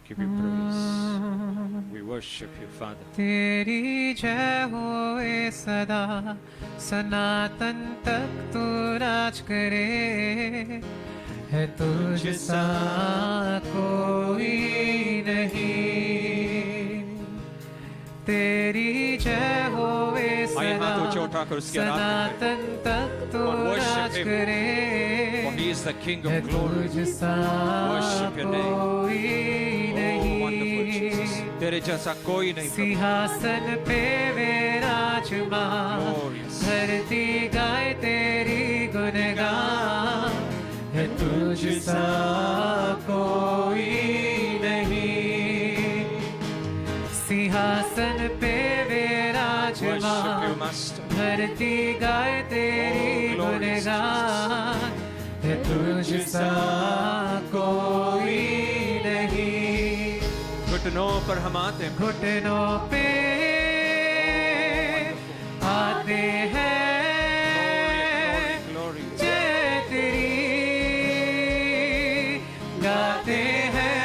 give you praise. We worship you, Father. तेरी जय होए सदा सनातन तक तू राज करे है तुझ सा कोई नहीं तेरी जय होए आइए सदा हाथ ऊंचे उठाकर उसकी आराधना सनातन तक तू Come on, worship Raj him. करे For he is the King है of glory. तुझ सा Worship your name. कोई Oh, wonderful Jesus. नहीं तेरे जैसा कोई नहीं प्रभु. सिंहासन पे विराजमान Glorious. धरती गाए तेरी गुनगान है तुझ सा कोई नहीं सिंहासन पे Worship you, विराजमान Master. धरती गाए तेरी Oh, glorious गुनगान है तुझ सा कोई नहीं घुटनों पर हम आते हैं. घुटनों पे आते हैं Glory, glory, glory. जय तेरी गाते हैं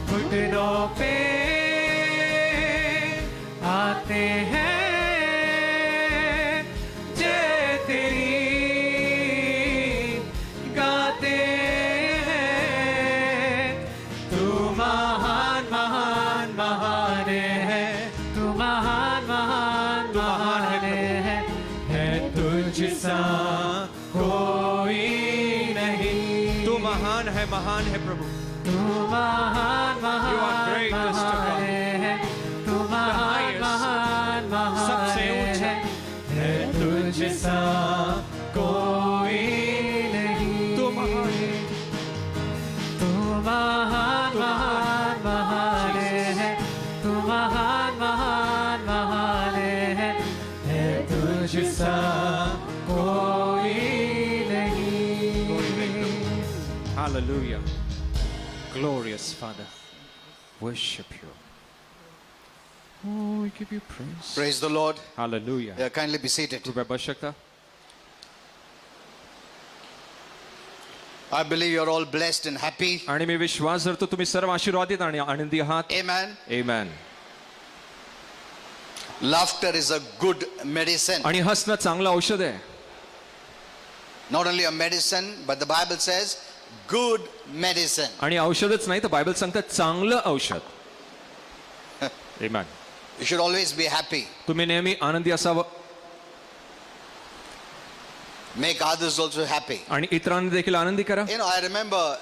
घुटनों पे आते हैं जय तेरी गाते हैं तू महान महान महान है तू महान महान महान है तुझ सा कोई नहीं तू महान है प्रभु. तू महान You are महान greatest of all. महान है तू महान highest. महान महान सबसे ऊंचा. है तुझ सा कोई नहीं तू महान है. तू महान महान महान है तू महान महान महान है तुझ सा कोई नहीं Hallelujah. Glorious Father. Worship you. Oh, we give you praise. Praise the Lord. Hallelujah. Yeah, kindly be seated. कृपया बस सकता. I believe you're all blessed and happy. आणि मी विश्वास धरतो तुम्ही सर्व आशीर्वादित आणि आनंदी आहात. Amen. Amen. Laughter is a good medicine. आणि हसणं चांगलं औषध आहे. Not only a medicine, but the Bible says good medicine. आणि औषधच नाही तर बायबल सांगतं चांगलं औषध. Amen. You should always be happy. तुम्ही नेहमी आनंदी असावं Make others also happy. आणि इतरांना देखील आनंदी करा. You know, I remember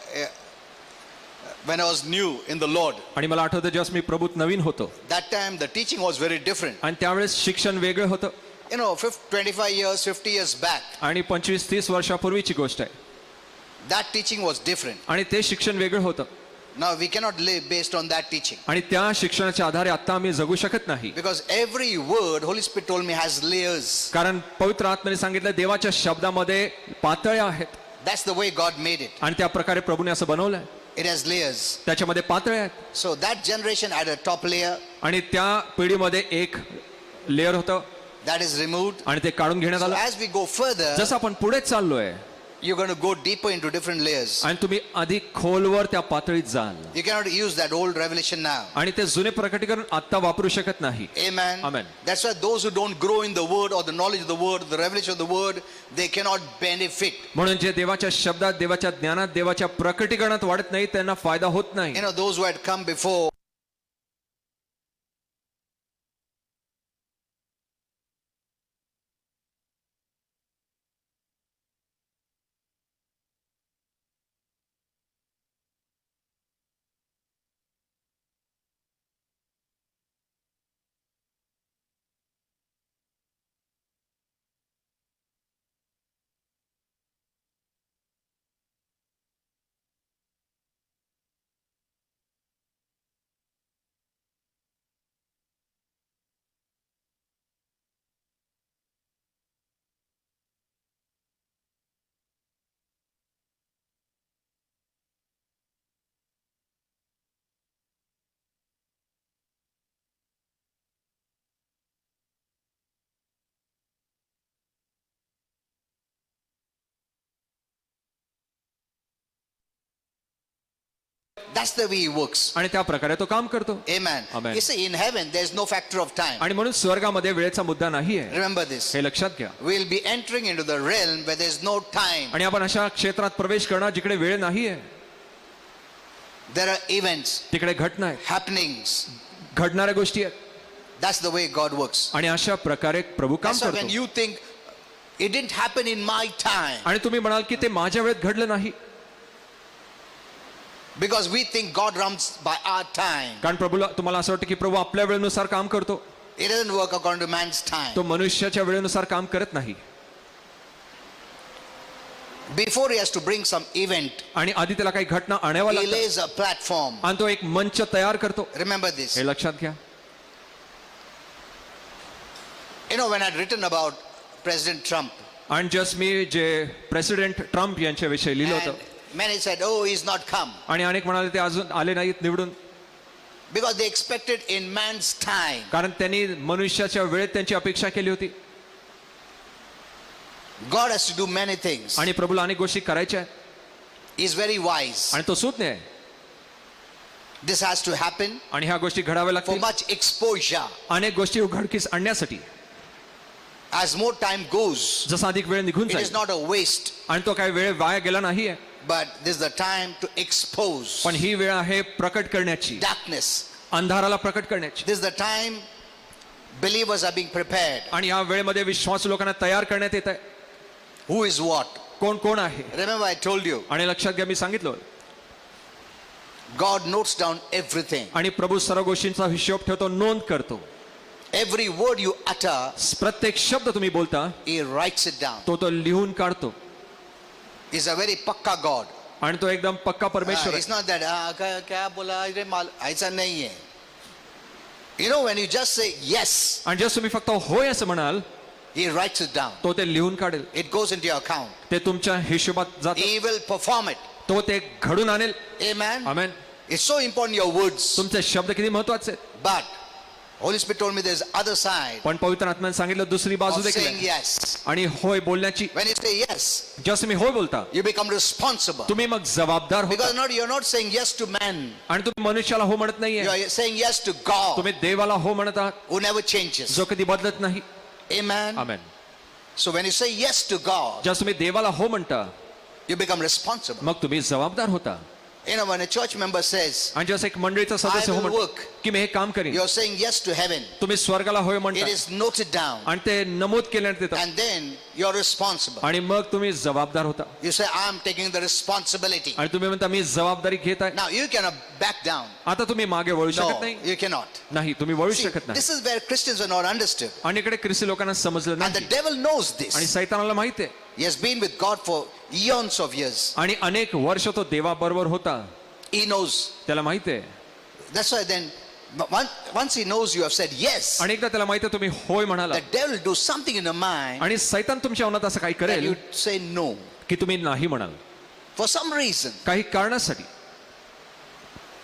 when I was new in the Lord, आणि मला आठवतं जेव्हा मी प्रभूत नवीन होतो that time the teaching was very different. आणि त्यावेळेस शिक्षण वेगळं होतं. You know, 25 years, 50 years back, आणि 25-30 वर्षापूर्वीची गोष्ट आहे. that teaching was different. आणि ते शिक्षण वेगळं होतं. Now we cannot live based on that teaching. आणि त्या शिक्षणाच्या आधारे आता आम्ही जगू शकत नाही. Because every word, Holy Spirit told me, has layers. कारण पवित्र आत्म्याने सांगितलं देवाच्या शब्दामध्ये पातळ्या आहेत. That's the way God made it. आणि त्या प्रकारे प्रभूने असं बनवलंय. It has layers. त्याच्यामध्ये पातळ्या आहेत. So that generation had a top layer आणि त्या पिढीमध्ये एक लेअर होतं that is removed. आणि ते काढून घेण्यात So आलं. as we go further, जसं आपण पुढे चाललोय you're going to go deeper into different layers. आणि तुम्ही अधिक खोलवर त्या पातळीत जाल. You cannot use that old revelation now. आणि ते जुने प्रकटीकरण आता वापरू शकत नाही. Amen. Amen. That's why those who don't grow in the word or the knowledge of the word, the revelation of the word, they cannot benefit. म्हणून जे देवाच्या शब्दात देवाच्या ज्ञानात देवाच्या प्रकटीकरणात वाढत नाही त्यांना फायदा होत नाही. You know, those who had come before, That's the way He works. आणि त्या प्रकारे तो काम करतो. Amen. Amen. You see, in heaven, there's no factor of time. आणि म्हणून स्वर्गामध्ये वेळेचा मुद्दा नाही आहे. Remember this. हे लक्षात घ्या. We'll be entering into the realm where there's no time. आणि आपण अशा क्षेत्रात प्रवेश करणार जिकडे वेळ नाही आहे. There are events, तिकडे घटना आहेत, happenings. घडणाऱ्या गोष्टी आहेत. That's the way God works. आणि अशा प्रकारे प्रभू काम That's why when करतो. you think it didn't happen in my time, आणि तुम्ही म्हणाल की ते माझ्या वेळेत घडलं नाही, because we think God runs by our time. कारण प्रभूला तुम्हाला असं वाटतं की प्रभू आपल्या वेळेनुसार काम करतो. It doesn't work according to man's time. तो मनुष्याच्या वेळेनुसार काम करत नाही. Before he has to bring some event, आणि आधी त्याला काही घटना आणाव्या he लागतात lays a platform. आणि तो एक मंच तयार करतो. Remember this. हे लक्षात घ्या. You know, when I'd written about President Trump, आणि जस्ट मी जे प्रेसिडेंट ट्रम्प यांच्याविषयी लिहिलं and होतं, many said, oh, he's not come. आणि अनेक म्हणाले ते अजून आले नाहीत निवडून, Because they expected in man's time. कारण त्यांनी मनुष्याच्या वेळेत त्यांची अपेक्षा केली होती. God has to do many things. आणि प्रभूला अनेक गोष्टी करायच्या आहेत He's very wise. आणि तो सुज्ञ आहे. This has to happen आणि ह्या गोष्टी घडाव्या for लागतील much exposure. अनेक गोष्टी उघडकीस आणण्यासाठी. As more time goes, जसा अधिक वेळ निघून it is जाईल not a waste, आणि तो काही वेळ वाया गेला नाहीये, but this is the time to expose पण ही वेळ आहे प्रकट करण्याची, darkness. अंधाराला प्रकट करण्याची. This is the time believers are being prepared. आणि या वेळेमध्ये विश्वास लोकांना तयार करण्यात येत आहे. Who is what? कोण कोण आहे. Remember, I told you, आणि लक्षात घ्या, मी सांगितलं, God notes down everything. आणि प्रभू सर्व गोष्टींचा हिशोब ठेवतो, नोंद करतो. Every word you utter, प्रत्येक शब्द तुम्ही बोलता He writes it down. तो लिहून काढतो. He's a very pakka God. आणि तो एकदम पक्का परमेश्वर It's आहे. not that क्या बोला अरे ऐसा नहीं है. You know, when you just say yes, आणि जर तुम्ही फक्त होय असं म्हणाल, He writes it down. तो ते लिहून काढेल, It goes into your account. ते तुमच्या हिशोबात जातं, He will perform it. तो ते घडून आणेल. Amen. Amen. It's so important, your words. तुमचे शब्द किती महत्वाचे आहेत. But Holy Spirit told me there's other side पण पवित्र आत्म्याने सांगितलं दुसरी बाजू of देखील saying आहे. yes. आणि होय बोलण्याची. When you say yes, जसं तुम्ही होय बोलता, you become responsible. तुम्ही मग जबाबदार Because होता. you're not saying yes to man. आणि तुम्ही मनुष्याला हो म्हणत नाहीये, You're saying yes to God, तुम्ही देवाला हो म्हणत आहात, who never changes. जो कधी बदलत नाही. Amen. Amen. So when you say yes to God, जसं तुम्ही देवाला हो म्हणता, you become responsible. मग तुम्ही जबाबदार होता. You know, when a church member says, आणि जसं एक मंडळीचा सदस्य I हो will म्हणतो work. की मी हे काम करीन, you're saying yes to heaven. तुम्ही स्वर्गाला होय It म्हणता is noted down. आणि ते नमूद केल्यात येतं, And then you're responsible. आणि मग तुम्ही जबाबदार होता. You say, I'm taking the responsibility. आणि तुम्ही म्हणता मी जबाबदारी घेत आहे. Now you cannot back down. आता तुम्ही मागे वळू शकत No, नाही. you cannot. नाही, तुम्ही वळू See, शकत नाही. this is where Christians are not understood. आणि इकडे ख्रिस्ती लोकांना समजलं And the नाही, devil knows आणि this. सैतानाला माहिती आहे. He has been with God for eons of years. आणि अनेक वर्ष तो देवाबरोबर होता, He knows. त्याला माहिती आहे. That's why then, once he knows you have said yes, आणि एकदा त्याला माहिती आहे तुम्ही होय म्हणाला, the devil will do something in your mind आणि सैतान तुमच्या मनात असं काही that करेल you say no. की तुम्ही नाही म्हणाल, For some reason, काही कारणासाठी.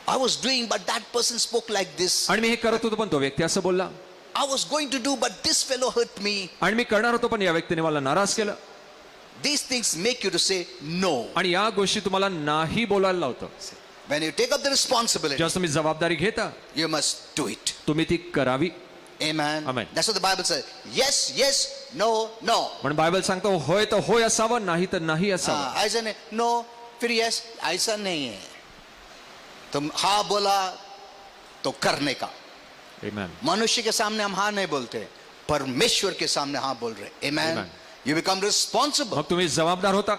I was doing, but that person spoke like this. आणि मी हे करत होतो पण तो व्यक्ती असं बोलला, I was going to do, but this fellow hurt me. आणि मी करणार होतो पण या व्यक्तीने मला नाराज केलं. These things make you to say no. आणि या गोष्टी तुम्हाला नाही बोलायला लावतं. When you take up the responsibility, जेव्हा तुम्ही जबाबदारी घेता, you must do it. तुम्ही ती करावी. Amen. Amen. That's what the Bible says. Yes, yes, no, no. पण बायबल सांगतो होय तर होय असावं, नाही तर नाही असावं. ऐसा नहीं, no, फिर yes, ऐसा नहीं है. तुम हाँ बोला तो करने का. Amen. मनुष्य के सामने हम हाँ नहीं बोलते, परमेश्वर के सामने हाँ बोल रहे. Amen. Amen. You become responsible. मग तुम्ही जबाबदार होता.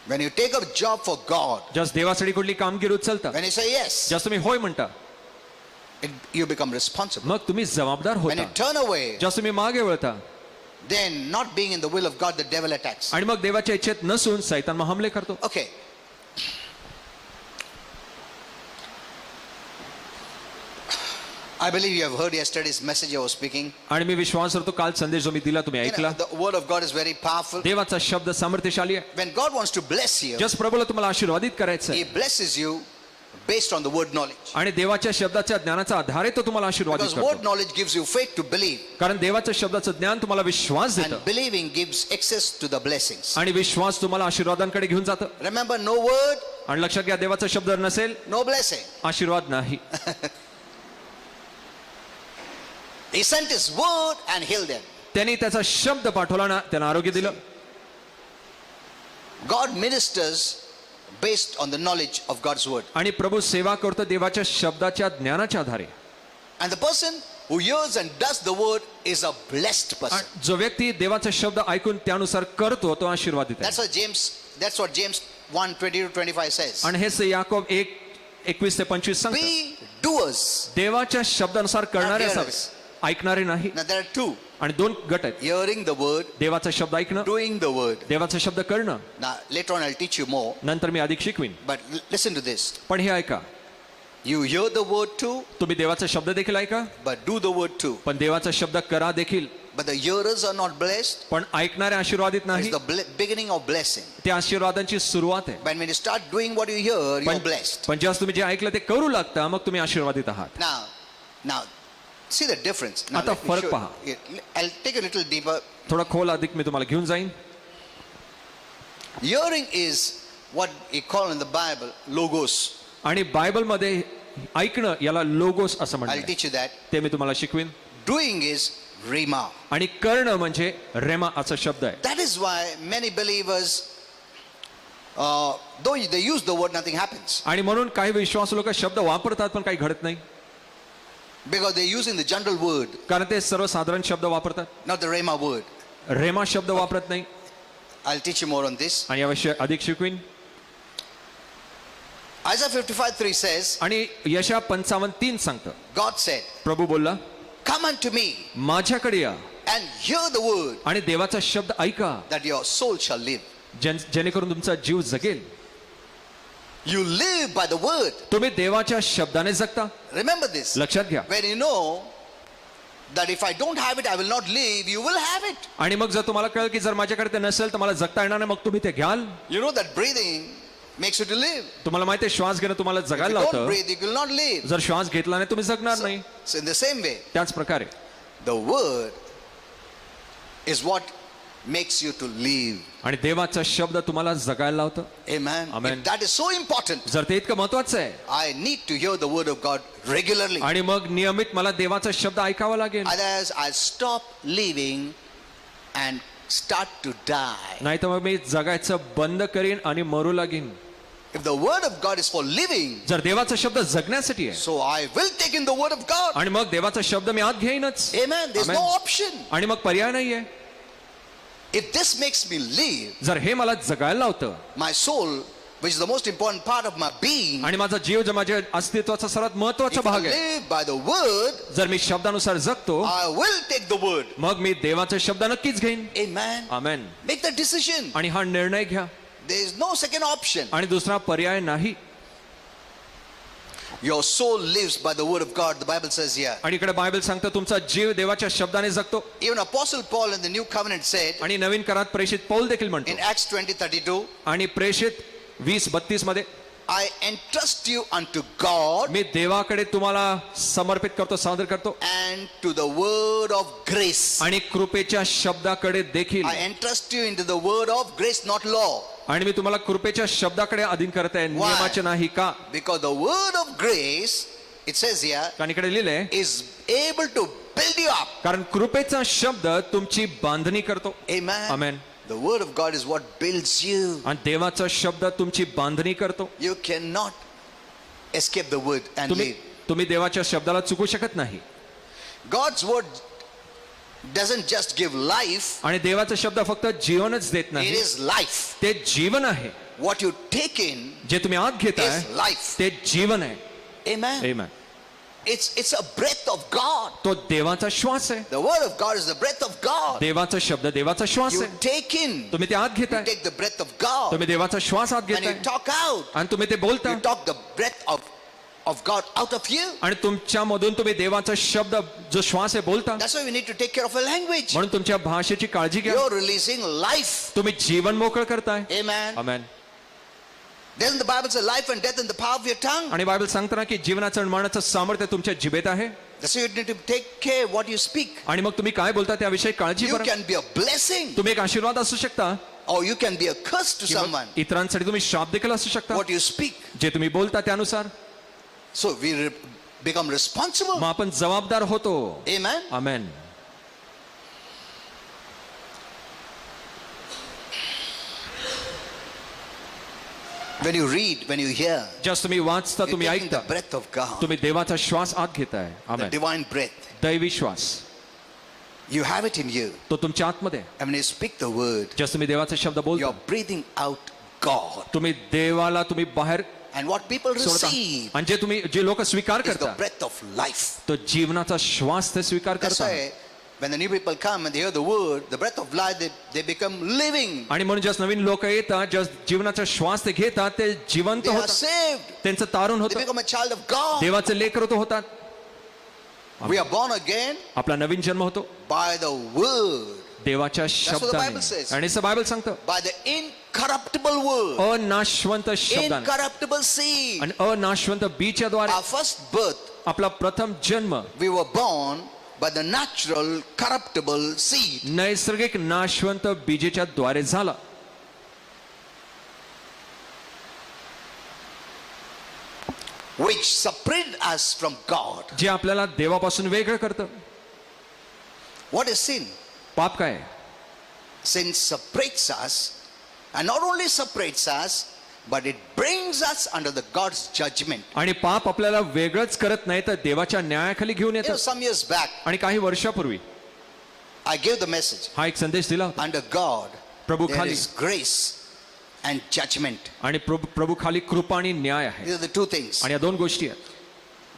When you take up job for God, जस देवासाठी कुठली कामगिरी उचलता, when you say yes, जस तुम्ही होय म्हणता, you become responsible. मग तुम्ही जबाबदार When you होता. turn away, जस तुम्ही मागे वळता, then not being in the will of God, the devil attacks. आणि मग देवाच्या इच्छेत नसून सैतान मग हमले करतो. Okay. I believe you have heard yesterday's message I was speaking. आणि मी विश्वास करतो काल संदेश जो मी दिला तुम्ही You know, ऐकला. the word of God is very powerful. देवाचा शब्द सामर्थ्यशाली आहे. When God wants to bless you, जस प्रभूला तुम्हाला आशीर्वादित करायचं He आहे, blesses you based on the word knowledge. आणि देवाच्या शब्दाच्या ज्ञानाचा आधारे तो तुम्हाला आशीर्वादित Because word करतो. knowledge gives you faith to believe, कारण देवाच्या शब्दाचं ज्ञान तुम्हाला विश्वास देतं, and believing gives access to the blessings. आणि विश्वास तुम्हाला आशीर्वादांकडे घेऊन जातं. Remember, no word, आणि लक्षात घ्या, देवाचा शब्द जर नसेल, no blessing. आशीर्वाद नाही. He sent his word and healed them. त्यांनी त्याचा शब्द पाठवला ना, त्यांना आरोग्य दिलं. God ministers based on the knowledge of God's word. आणि प्रभू सेवा करतो देवाच्या शब्दाच्या ज्ञानाच्या आधारे. And the person who hears and does the word is a blessed person. आणि जो व्यक्ती देवाचा शब्द ऐकून त्यानुसार करतो तो आशीर्वादित आहे. That's what James 1:20-25 says. आणि हेच याकोब 1:21-25 सांगतात. Be doers. देवाच्या शब्दानुसार करणारे Not असावे, hearers. ऐकणारे नाही. Now there are two: आणि दोन गट आहेत. hearing the word, देवाचा शब्द ऐकणं, doing the word. देवाचा शब्द करणं. Now later on I'll teach you more, नंतर मी अधिक शिकवीन. but listen to this. पण हे ऐका, You hear the word too, तुम्ही देवाचा शब्द देखील ऐका, but do the word too. पण देवाचा शब्द करा देखील. But the hearers are not blessed. पण ऐकणारे आशीर्वादित It's नाही. the beginning of blessing. त्या आशीर्वादांची सुरुवात आहे. But when you start doing what you hear, you're blessed. पण जेव्हा तुम्ही जे ऐकलं ते करू लागता, मग तुम्ही आशीर्वादित आहात. Now, see the difference. Now, आता let me फरक show पहा. you. I'll take a little deeper. थोडा खोल अधिक मी तुम्हाला घेऊन जाईन. Hearing is what we call in the Bible logos. आणि बायबलमध्ये ऐकणं याला लोगोस असं I'll म्हणतात. teach you that. ते मी तुम्हाला शिकवीन. Doing is rhema. आणि करणं म्हणजे रेमा असा शब्द आहे. That is why many believers, though they use the word, nothing happens. आणि म्हणून काही विश्वासू लोक शब्द वापरतात पण काही घडत नाही, Because they're using the general word, कारण ते सर्वसाधारण शब्द वापरतात, not the rhema word. रेमा शब्द वापरत नाही. I'll teach you more on this. आणि याविषयी अधिक शिकवीन. Isaiah 55:3 says, आणि यशा 55:3 सांगतं, God said, प्रभू बोलला, come unto me माझ्याकडे या and hear the word, आणि देवाचा शब्द ऐका, that your soul shall live. जेणेकरून तुमचा जीव जगेल. You live by the word. तुम्ही देवाच्या शब्दाने जगता. Remember this. लक्षात घ्या. When you know that if I don't have it, I will not live, you will have it. आणि मग जर तुम्हाला कळलं की जर माझ्याकडे ते नसेल तर मला जगता येणार नाही, मग तुम्ही ते घ्याल. You know that breathing makes you to live. तुम्हाला माहिती आहे श्वास घेणं तुम्हाला If you जगायला don't लावतं. breathe, you will not live. जर श्वास घेतला नाही तुम्ही जगणार नाही. So in the same way, त्याच प्रकारे the word is what makes you to live. आणि देवाचा शब्द तुम्हाला जगायला लावतं. Amen. Amen. If that is so important, जर ते इतकं महत्वाचं आहे I need to hear the word of God regularly. आणि मग नियमित मला देवाचा शब्द ऐकावा लागेल, Otherwise, I'll stop living and start to die. नाही तर मग मी जगायचं बंद करीन आणि मरू लागेन. If the word of God is for living, जर देवाचा शब्द जगण्यासाठी आहे so I will take in the word of God. आणि मग देवाचा शब्द मी आत घेईनच. Amen. There's Amen. no option. आणि मग पर्याय नाहीये. If this makes me live, जर हे मला जगायला लावतं my soul, which is the most important part of my being, आणि माझा जीव जो माझ्या अस्तित्वाचा सर्वात महत्वाचा if I भाग आहे, live by the word, जर मी शब्दानुसार जगतो I will take the word. मग मी देवाचा शब्द नक्कीच घेईन. Amen. Amen. Make the decision. आणि हा निर्णय घ्या There is no second option. आणि दुसरा पर्याय नाही. Your soul lives by the word of God, the Bible says here. आणि इकडे बायबल सांगतं तुमचा जीव देवाच्या शब्दाने जगतो. Even Apostle Paul in the New Covenant said आणि नवीन करात प्रेषित पौल देखील म्हणतो. in Acts 20:32, आणि प्रेषित 20:32 मध्ये, I entrust you unto God मी देवाकडे तुम्हाला समर्पित करतो, सादर करतो, and to the word of grace. आणि कृपेच्या शब्दाकडे देखील. I entrust you into the word of grace, not law. आणि मी तुम्हाला कृपेच्या शब्दाकडे अधीन करत आहे, Why? नियमाचे नाही. का? Because the word of grace, it says here, कारण इकडे लिहिलंय, is able to build you up. कारण कृपेचा शब्द तुमची बांधणी करतो. Amen. Amen. The word of God is what builds you. आणि देवाचा शब्द तुमची बांधणी करतो. You cannot escape the word and तुम्ही live. तुम्ही देवाच्या शब्दाला चुकू शकत नाही. God's word doesn't just give life, आणि देवाचा शब्द फक्त जीवनच देत it नाही, is life. ते जीवन आहे. What you take in जे तुम्ही आत घेताय is life. ते जीवन आहे. Amen. Amen. It's a breath of God. तो देवाचा श्वास आहे. The word of God is the breath of God. देवाचा शब्द देवाचा श्वास You आहे. take in, तुम्ही ते आत you घेताय, take the breath of God. तुम्ही देवाचा श्वास आत When you घेताय talk out, आणि तुम्ही ते बोलता you talk the breath of God out of you. आणि तुमच्या मधून तुम्ही देवाचा शब्द जो श्वास आहे बोलता. That's why we need to take care of our language. म्हणून तुमच्या भाषेची काळजी घ्या. You're releasing life. तुम्ही जीवन मोकळ करताय. Amen. Amen. Doesn't the Bible say life and death in the power of your tongue? आणि बायबल सांगताना की जीवनाचं आणि मरणाचं सामर्थ्य तुमच्या जिभेत आहे. That's why you need to take care what you speak. आणि मग तुम्ही काय बोलता त्याविषयी काळजी You करा. can be a blessing. तुम्ही एक आशीर्वाद असू शकता. or you can be a curse to किंवा someone. इतरांसाठी तुम्ही शाप देखील असू शकता. What you speak. जे तुम्ही बोलता त्यानुसार. So we become responsible. मग आपण जबाबदार होतो. Amen. Amen. When you read, when you hear, just तुम्ही वाचता, you're तुम्ही taking the ऐकता, breath of God, तुम्ही देवाचा श्वास आत घेताय. the amen. divine breath. दैवी श्वास You have it in you. तो तुमच्या आतमध्ये. And when you speak the word, just तुम्ही देवाचा शब्द बोलता, you're breathing out God. तुम्ही देवाला तुम्ही बाहेर And what people सोडता. receive आणि जे तुम्ही जे लोक स्वीकार is the करता breath of life. तो जीवनाचा श्वास ते स्वीकार That's करता. why when the new people come and they hear the word, the breath of life, they become living. आणि म्हणून जस्ट नवीन लोक येतात, जस्ट जीवनाचा श्वास ते घेतात, ते जिवंत They are होतात, saved. त्यांचं तारुण They होतं, become a child of God. देवाचे लेकर तो होतात. We are born again आपला नवीन जन्म होतो by the word, देवाच्या what the Bible शब्दाने. says. आणि असं बायबल सांगतं, by the incorruptible word, अनाशवंत शब्दाने incorruptible seed. आणि अनाशवंत बीच्या द्वारे. Our first birth, आपला प्रथम जन्म we were born by the natural corruptible seed. नैसर्गिक नाशवंत बीजेच्या द्वारे झाला. Which separated us from God. जे आपल्याला देवापासून वेगळं करतं. What is sin? पाप काय आहे? Sin separates us, and not only separates us, but it brings us under the God's judgment. आणि पाप आपल्याला वेगळंच करत नाही तर देवाच्या न्यायाखाली घेऊन You know, येतं. some years back, आणि काही वर्षापूर्वी I gave the message. हा एक संदेश दिला होता. Under God, प्रभू there खाली is grace and judgment. आणि प्रभू खाली कृपा आणि न्याय आहे. These are the two things. आणि या दोन गोष्टी आहेत.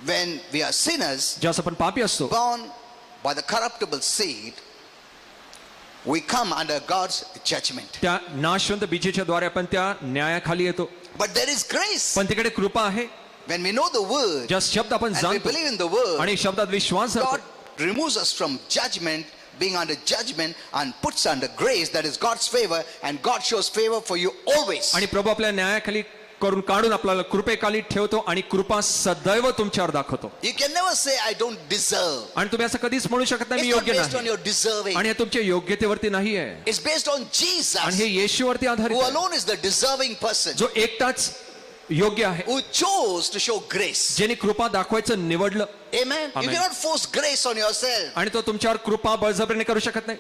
When we are sinners, ज्यास आपण पापी असतो, born by the corruptible seed, we come under God's judgment. त्या नाशवंत बीजेच्या द्वारे आपण त्या न्यायाखाली येतो. But there is grace. पण तिकडे कृपा आहे. When we know the word ज्या शब्द आपण and we जाणतो believe in the word, आणि शब्दात विश्वास God धरतो, removes us from judgment, being under judgment, and puts under grace, that is God's favor, and God shows favor for you always. आणि प्रभू आपल्या न्यायाखाली करून काढून आपल्याला कृपेखाली ठेवतो आणि कृपा सदैव तुमच्यावर दाखवतो. You can never say, I don't deserve. आणि तुम्ही असं कधीच म्हणू शकत नाही, It's मी not योग्य based on नाही. your deserving. आणि हे तुमच्या योग्यतेवरती नाही आहे. It's based on आणि Jesus, हे येशूवरती आधारित who आहे, alone is the deserving person, जो एकटाच योग्य आहे, who chose to show grace. ज्याने कृपा दाखवायचं निवडलं. Amen. You Amen. cannot force grace on yourself आणि तो तुमच्यावर कृपा बळजबरीने करू शकत नाही.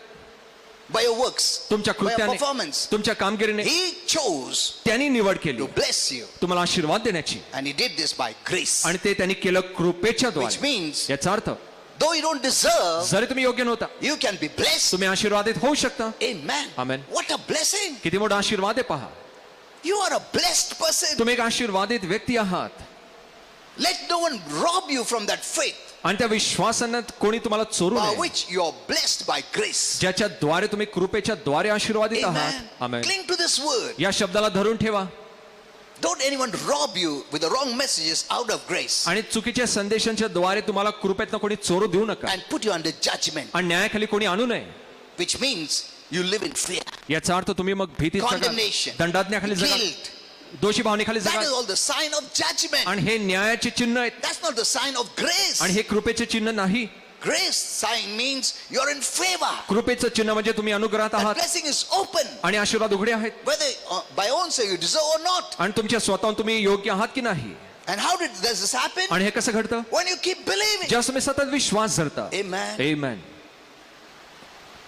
by your works, तुमच्या by your कृत्याने, performance. तुमच्या कामगिरीने He chose त्यांनी निवड केली to bless you, तुम्हाला आशीर्वाद देण्याची. and He did this by grace, आणि ते त्यांनी केलं कृपेच्या which द्वारे. means याचा अर्थ though you don't deserve, जरी तुम्ही योग्य नव्हता, you can be blessed. तुम्ही आशीर्वादित होऊ शकता. Amen. Amen. What a blessing. किती मोठा आशीर्वाद आहे पहा. You are a blessed person. तुम्ही एक आशीर्वादित व्यक्ती आहात. Let no one rob you from that faith आणि त्या विश्वासानं कोणी तुम्हाला चोरू by नये, which you are blessed by grace. ज्याच्या द्वारे तुम्ही कृपेच्या द्वारे आशीर्वादित आहात. Amen. Amen. Cling to this word. या शब्दाला धरून ठेवा Don't anyone rob you with the wrong messages out of grace आणि चुकीच्या संदेशांच्या द्वारे तुम्हाला कृपेतनं कोणी चोरू देऊ नका and put you under judgment, आणि न्यायाखाली कोणी आणू नये. which means you live in fear, याचा अर्थ तुम्ही मग भीतीत जगा, condemnation, दंडाज्ञाखाली जगा, guilt. दोषी भावनेखाली That is जगा. all the sign of judgment. आणि हे न्यायाचे चिन्ह आहेत That's not the sign of grace. आणि हे कृपेचे चिन्ह नाही. Grace sign means you're in favor. कृपेचं चिन्ह म्हणजे तुम्ही अनुग्रहात That आहात blessing is open, आणि आशीर्वाद उघडे आहेत whether by own say you deserve or not. आणि तुमच्या स्वतःहून तुम्ही योग्य आहात की नाही. And how does this happen? आणि हे कसं घडतं? When you keep believing. ज्या तुम्ही सतत विश्वास धरता. Amen. Amen.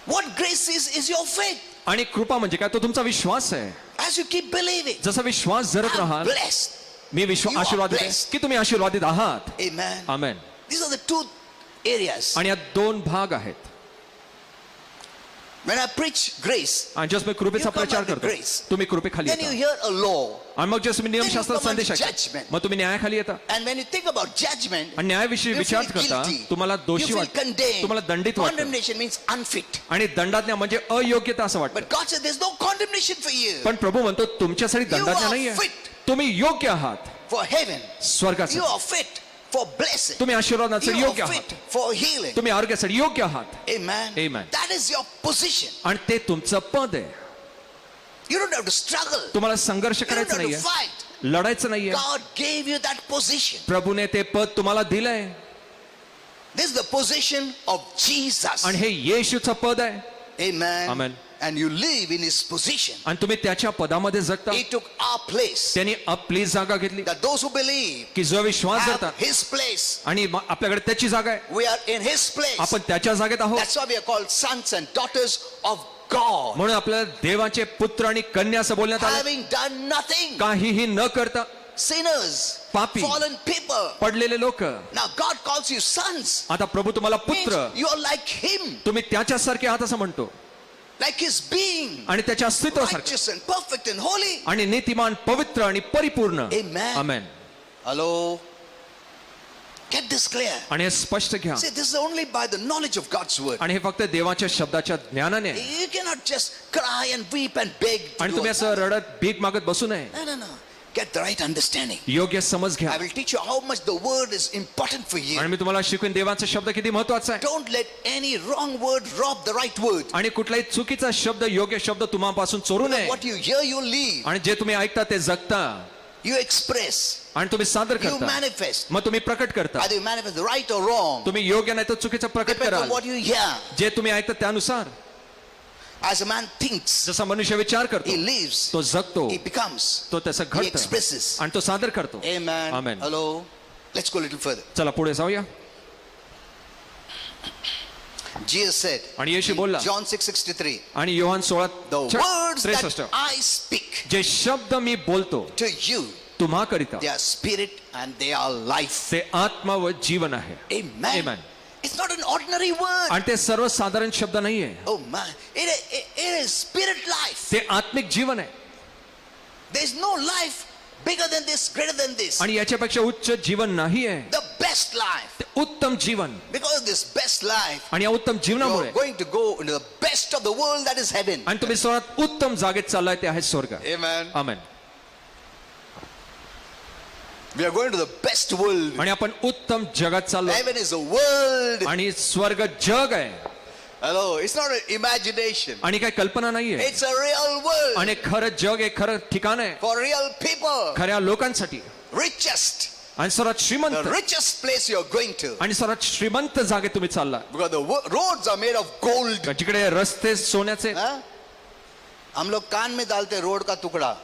What grace is your faith. आणि कृपा म्हणजे काय? तो तुमचा विश्वास आहे. As you keep believing, जसा विश्वास धरत I'm राहाल, blessed. मी You are आशीर्वादित आहे blessed. की तुम्ही आशीर्वादित आहात. Amen. Amen. These are the two areas. आणि या दोन भाग आहेत. When I preach grace, आणि जस मी कृपेचा You come प्रचार under करतो, grace. तुम्ही कृपेखाली then you येता. hear a law. आणि मग जस मी नियमशास्त्रात Then you come संदेश under ऐकता, judgment. मग तुम्ही न्यायाखाली येता. And when you think about judgment, आणि न्यायाविषयी you विचार feel करता, guilty. तुम्हाला You दोषी feel वाटतं, condemned. तुम्हाला दंडित वाटतं. Condemnation means unfit. आणि दंडाज्ञा म्हणजे अयोग्यता असं वाटतं. But God said there's no condemnation for you पण प्रभू म्हणतो तुमच्यासाठी दंडाज्ञा are नाहीये, fit. तुम्ही योग्य आहात for heaven. You स्वर्गासाठी. are fit for blessing. तुम्ही आशीर्वादासाठी You योग्य are आहात. fit for healing. तुम्ही आरोग्यासाठी योग्य आहात. Amen. Amen. That is your position. आणि ते तुमचं पद आहे. You don't have to struggle. तुम्हाला संघर्ष You don't करायचा have to नाहीये, fight. लढायचं नाहीये. God gave you that position. प्रभूने ते पद तुम्हाला दिलंय This is the position of Jesus. आणि हे येशूचं पद आहे. Amen. Amen. and you live in his position. आणि तुम्ही त्याच्या पदामध्ये जगता. He took our place. त्यांनी आपली जागा घेतली. That those who believe की जो विश्वास have धरतात his place. आणि आपल्याकडे त्याची जागा आहे. We are in his place. आपण त्याच्या जागेत आहोत. That's why we are called sons and daughters of God. म्हणून आपल्याला देवाचे पुत्र आणि कन्या असं बोलण्यात आलं. Having done nothing. काहीही न करता Sinners. पापी. Fallen people. पडलेले लोक. Now God calls you sons. आता प्रभू तुम्हाला Means पुत्र, you are like him. तुम्ही त्याच्यासारखे आहात असं म्हणतो. Like his being. आणि त्याच्या अस्तित्वासारखे Righteous and perfect and holy. आणि नीतिमान, पवित्र आणि परिपूर्ण. Amen. Amen. Hello. Get this clear. आणि हे स्पष्ट घ्या. See, this is only by the knowledge of God's word. आणि हे फक्त देवाच्या शब्दाच्या ज्ञानाने आहे. You cannot just cry and weep and beg. to आणि do तुम्ही all असं that. रडत भीक मागत बसू नये. No. Get the right understanding. योग्य समज घ्या. I will teach you how much the word is important for you. आणि मी तुम्हाला शिकवेन देवाचा शब्द किती महत्वाचा आहे. Don't let any wrong word rob the right word. आणि कुठलाही चुकीचा शब्द योग्य शब्द तुम्हापासून चोरू नये. What you hear, you live. आणि जे तुम्ही ऐकता ते जगता You express. आणि तुम्ही सादर You करता. manifest. मग तुम्ही प्रकट करता. Either you manifest right or wrong. तुम्ही योग्य नाही तर चुकीचं प्रकट Depends on कराल. what you hear. जे तुम्ही ऐकता त्यानुसार. As a man thinks, जसा मनुष्य विचार he करतो lives. तो जगतो, He becomes. तो त्याचं He घडतं expresses. आणि तो सादर करतो. Amen. Amen. Hello. Let's go a little further. चला पुढे जाऊया. Jesus said आणि येशू बोलला. John 6:63, आणि Yohan the words 16:63 that I speak जे शब्द मी बोलतो to you, तुम्हा करिता they are spirit and they are life. ते आत्मा व जीवन आहे. Amen. Amen. It's not an ordinary word. आणि ते सर्वसाधारण शब्द नाहीये. Oh man, it is spirit life. ते आत्मिक जीवन आहे. There is no life bigger than this, greater than this. आणि याच्यापेक्षा उच्च जीवन नाही आहे. The best life. ते उत्तम जीवन. Because of this best life, आणि या उत्तम you जीवनामुळे are going to go into the best of the world, that is heaven. आणि तुम्ही सर्वात उत्तम जागेत चाललाय ते आहे स्वर्ग. Amen. Amen. We are going to the best world. आणि आपण उत्तम जगात चाललो. Heaven is a world. आणि स्वर्ग जग आहे. Hello, it's not an imagination. आणि काही कल्पना नाहीये. It's a real world आणि खरं जग एक खरं ठिकाण आहे for real people. खऱ्या लोकांसाठी. Richest, आणि सर्वात the श्रीमंत richest place you're going to. आणि सर्वात श्रीमंत जागेत तुम्ही चालला. Because the roads are made of gold. जिकडे रस्ते सोन्याचे. हाँ? हम लोग कान में डालते रोड का टुकड़ा.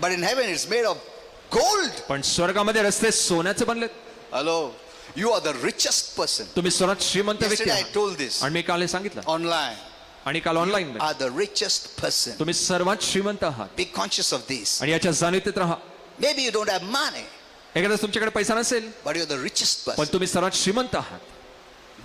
But in heaven it's made of gold. पण स्वर्गामध्ये रस्ते सोन्याचे बनलेत. Hello, you are the richest person. तुम्ही सर्वात श्रीमंत व्यक्ती Yesterday I आहात. told this आणि मी काल हे सांगितलं. online. आणि काल online Are the richest person. तुम्ही सर्वात श्रीमंत आहात. Be conscious of this. आणि याच्या जाणीवेत राहा. Maybe you don't have money, एखाद्या तुमच्याकडे पैसा नसेल but you're the richest पण person. तुम्ही सर्वात श्रीमंत आहात.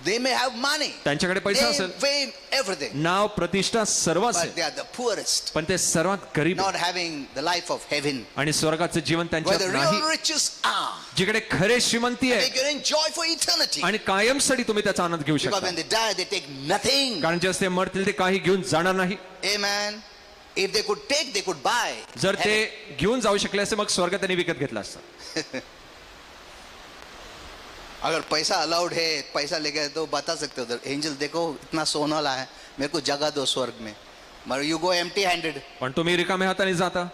They may have money, त्यांच्याकडे पैसा they असेल, fame, everything, नाव प्रतिष्ठा सर्व but असेल they are the poorest, पण ते सर्वात गरीब not having the life of heaven, आणि स्वर्गाचं जीवन where त्यांच्यात the नाही. real riches are. जिकडे खरे श्रीमंती They आहे can enjoy for eternity. आणि कायमसाठी तुम्ही त्याचा आनंद घेऊ Because शकता. when they die, they take nothing. कारण जे ते मरतील ते काही घेऊन जाणार नाही. Amen. If they could take, they could buy. जर ते heaven. घेऊन जाऊ शकले असते मग स्वर्ग त्यांनी विकत घेतला असता. अगर पैसा अलाउड है, पैसा लेके तो बता सकते हो एंजल देखो इतना सोना लाया है, मेरे को जगह दो स्वर्ग में. मगर यू गो एम्प्टी हैंडेड. पण तुम्ही रिकाम्या हाताने जाता.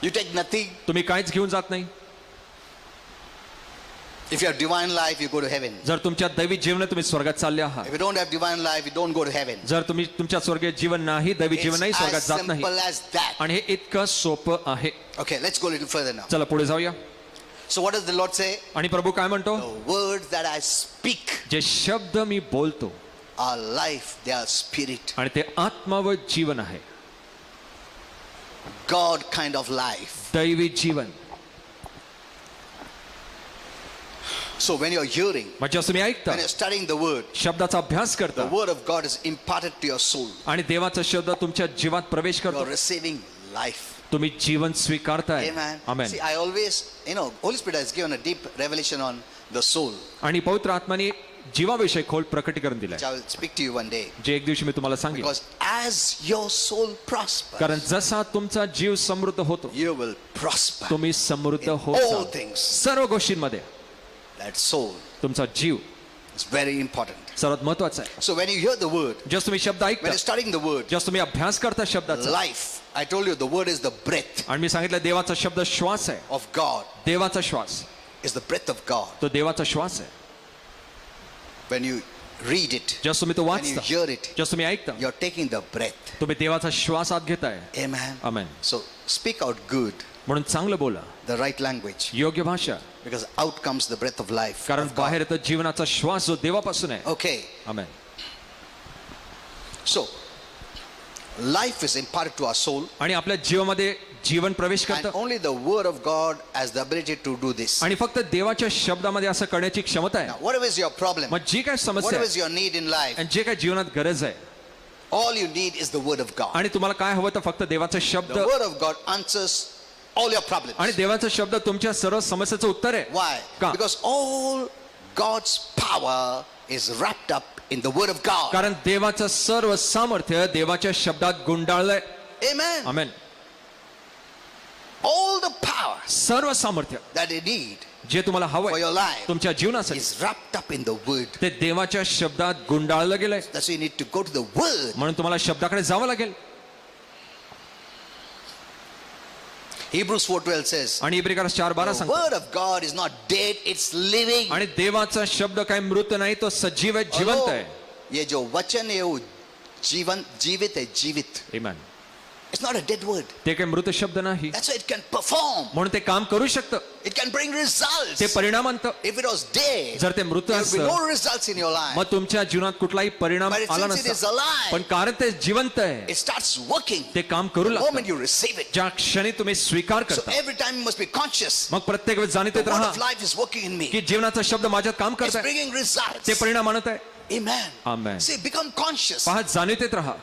You take nothing. तुम्ही काहीच घेऊन जात नाही. If you have divine life, you go to heaven. जर तुमच्या दैवी जीवन तुम्ही स्वर्गात चालले आहात. If you don't have divine life, you don't go to heaven. जर तुम्ही तुमच्या स्वर्गीय जीवन नाही दैवी जीवन नाही It's स्वर्गात as जात नाही. simple as that. आणि हे इतकं सोपं आहे. Okay, let's go a little further now. चला पुढे जाऊया. So what does the Lord say? आणि प्रभू काय म्हणतो. The words that I speak जे शब्द मी बोलतो are life, they are spirit. आणि ते आत्मा व जीवन आहे. God kind of life. दैवी जीवन. So when you're hearing, म्हणजे तुम्ही ऐकता when you're studying the word, शब्दाचा अभ्यास the करता word of God is imparted to your soul. आणि देवाचा शब्द तुमच्या जीवात प्रवेश You're करतो. receiving life. तुम्ही जीवन स्वीकारताय. Amen. Amen. See, I always, Holy Spirit has given a deep revelation on the soul, आणि पवित्र आत्माने जीवाविषयी खोल प्रकटीकरण दिलंय which I will speak to you one day. जे एक दिवशी मी तुम्हाला सांगेन. Because as your soul prospers, कारण जसा तुमचा जीव समृद्ध होतो you will prosper. तुम्ही समृद्ध In होत all जाल. things. सर्व गोष्टींमध्ये That soul तुमचा जीव is very important. सर्वात महत्वाचा आहे. So when you hear the word, जस तुम्ही शब्द when ऐकता you're studying the word, जस तुम्ही अभ्यास करता शब्दाचा life, I told you the word is the breath आणि मी सांगितलं देवाचा शब्द श्वास आहे. of God, देवाचा श्वास is the breath of God. तो देवाचा श्वास आहे. When you read it, जसं तुम्ही तो when you वाचता, hear it, जसं तुम्ही ऐकता, you're taking the breath. तुम्ही देवाचा श्वास आत घेताय. Amen. आमेन. So speak out good, म्हणून चांगलं बोला, the right language, योग्य भाषा, because out comes the breath of life. कारण of God. बाहेर येतं जीवनाचा श्वास जो देवापासून आहे. Okay, amen. so life is imparted to our soul, आणि आपल्या जीवामध्ये जीवन प्रवेश and करतं only the word of God has the ability to do this. आणि फक्त देवाच्या शब्दामध्ये असं करण्याची क्षमता आहे. Now, whatever is your problem, मग जी काय समस्या whatever आहे is your need in life, आणि जे काय जीवनात गरज आहे, all you need is the word of God. आणि तुम्हाला काय हवं तर फक्त देवाचा शब्द, The word of God answers all your problems. आणि देवाचा शब्द तुमच्या सर्व समस्याचं उत्तर आहे. Why? का? Because all God's power is wrapped up in the word of God. कारण देवाचं सर्व सामर्थ्य देवाच्या शब्दात गुंडाळलंय. Amen. Amen. All the power सर्व सामर्थ्य that you need जे तुम्हाला for हवंय your life तुमच्या जीवनासाठी is wrapped up in the word. ते देवाच्या शब्दात गुंडाळलं गेलंय. That's why you need to go to the word. म्हणून तुम्हाला शब्दाकडे जावं लागेल. Hebrews 4:12 says, आणि इब्रिकास 4:12 the सांगतो, word of God is not dead, it's living. आणि देवाचा शब्द काही मृत नाही, तो सजीव आहे, जिवंत Oh, आहे. ये जो वचन है वो जीवित है, जीवित. Amen. It's not a dead word. ते काही मृत शब्द नाही, That's why it can perform. म्हणून ते काम करू शकतं, It can bring results. ते परिणाम आणतं. If it was dead, जर ते मृत there will be असतं no results in your life. मग तुमच्या जीवनात कुठलाही परिणाम But आला since it is नसता. alive, पण कारण ते जिवंत आहे, it starts working ते काम करू the moment लागतं you receive it. ज्या क्षणी तुम्ही स्वीकार So करता. every time you must be conscious. मग प्रत्येक वेळेस जाणीव The येत word राहा of life is working in me. की जीवनाचा शब्द माझ्यात काम It's करत आहे, bringing results. ते परिणाम आणत आहे. Amen. Amen. See, become conscious. पहा, जाणीव येत राहा.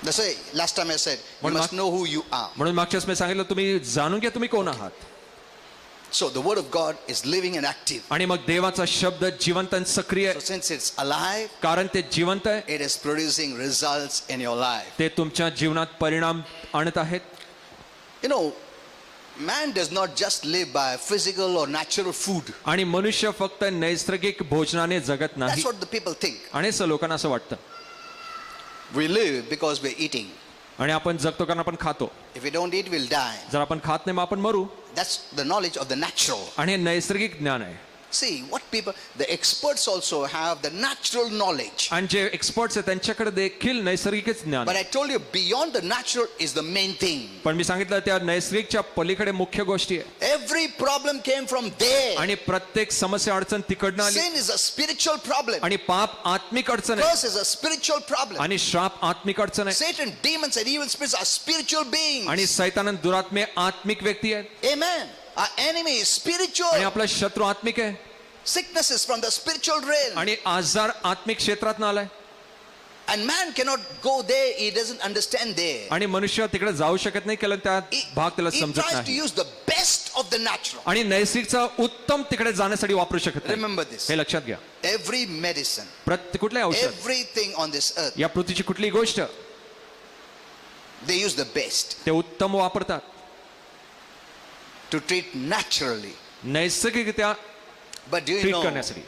That's why last time I said, you But must know who you are. म्हणून मागच्या वेळेस मी सांगितलं, तुम्ही जाणून घ्या तुम्ही कोण आहात. So the word of God is living and active. आणि मग देवाचा शब्द जिवंत आणि सक्रिय So आहे, since it's alive, कारण ते जिवंत आहे, it is producing results in your life. ते तुमच्या जीवनात परिणाम आणत आहेत. You know, man does not just live by physical or natural food. आणि मनुष्य फक्त नैसर्गिक भोजनाने जगत नाही, That's what the people think. आणि असं लोकांना असं वाटतं. We live because we're eating. आणि आपण जगतो कारण आपण खातो. If we don't eat, we'll die. जर आपण खात नाही मग आपण मरू. That's the knowledge of the natural. आणि हे नैसर्गिक ज्ञान आहे. See, what people, the experts also have the natural knowledge. आणि जे एक्सपर्ट्स आहेत त्यांच्याकडे देखील नैसर्गिकच ज्ञान But आहे. I told you, beyond the natural is the main thing. पण मी सांगितलं त्या नैसर्गिकच्या पलीकडे मुख्य गोष्टी आहे. Every problem came from there. आणि प्रत्येक समस्या अडचण तिकडनं आली. Sin is a spiritual problem. आणि पाप आत्मिक अडचण आहे, Curse is a spiritual problem. आणि श्राप आत्मिक अडचण आहे. Satan, demons, and evil spirits are spiritual beings. आणि सैतान आणि दुरात्मे आत्मिक व्यक्ती आहेत. Amen. Our enemy is आणि spiritual. आपला शत्रू आत्मिक आहे. Sickness is from the spiritual realm. आणि आजार आत्मिक क्षेत्रात आलाय. And man cannot go there. He doesn't understand there. आणि मनुष्य तिकडे जाऊ शकत नाही, कारण त्यात He, भाग त्याला he समजत tries to नाही. use the best of the natural. आणि नैसर्गिकचा उत्तम तिकडे जाण्यासाठी वापरू शकत नाही. Remember this. हे लक्षात घ्या. Every medicine, कुठल्याही औषध, everything on this earth, या पृथ्वीची कुठलीही गोष्ट they use the best ते उत्तम वापरतात to treat naturally. नैसर्गिकरित्या But do you treat know, करण्यासाठी.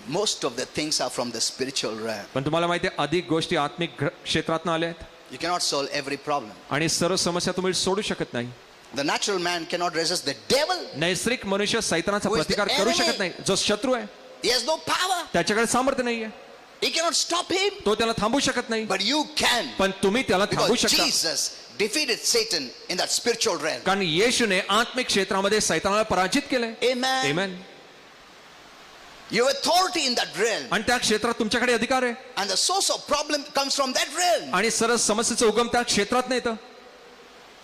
most of the things are from the spiritual realm. पण तुम्हाला माहिती आहे, अधिक गोष्टी आत्मिक क्षेत्रात आल्या आहेत. You cannot solve every problem. आणि सर्व समस्या तुम्ही सोडू शकत नाही. The natural man cannot resist the devil. नैसर्गिक मनुष्य सैतानाचा Who is the प्रतिकार करू enemy? शकत नाही. जो शत्रू आहे He has no power. त्याच्याकडे सामर्थ्य नाहीये, He cannot stop him. तो त्याला थांबू शकत नाही. But you can. पण तुम्ही त्याला थांबू Because शकता, Jesus defeated Satan in that spiritual realm. कारण येशूने आत्मिक क्षेत्रामध्ये सैतानाला पराजित केलंय. Amen. Amen. You have authority in that realm. आणि त्या क्षेत्रात तुमच्याकडे अधिकार आहे. And the source of problem comes from that realm. आणि सर्व समस्येचं उगम त्या क्षेत्रात नाही.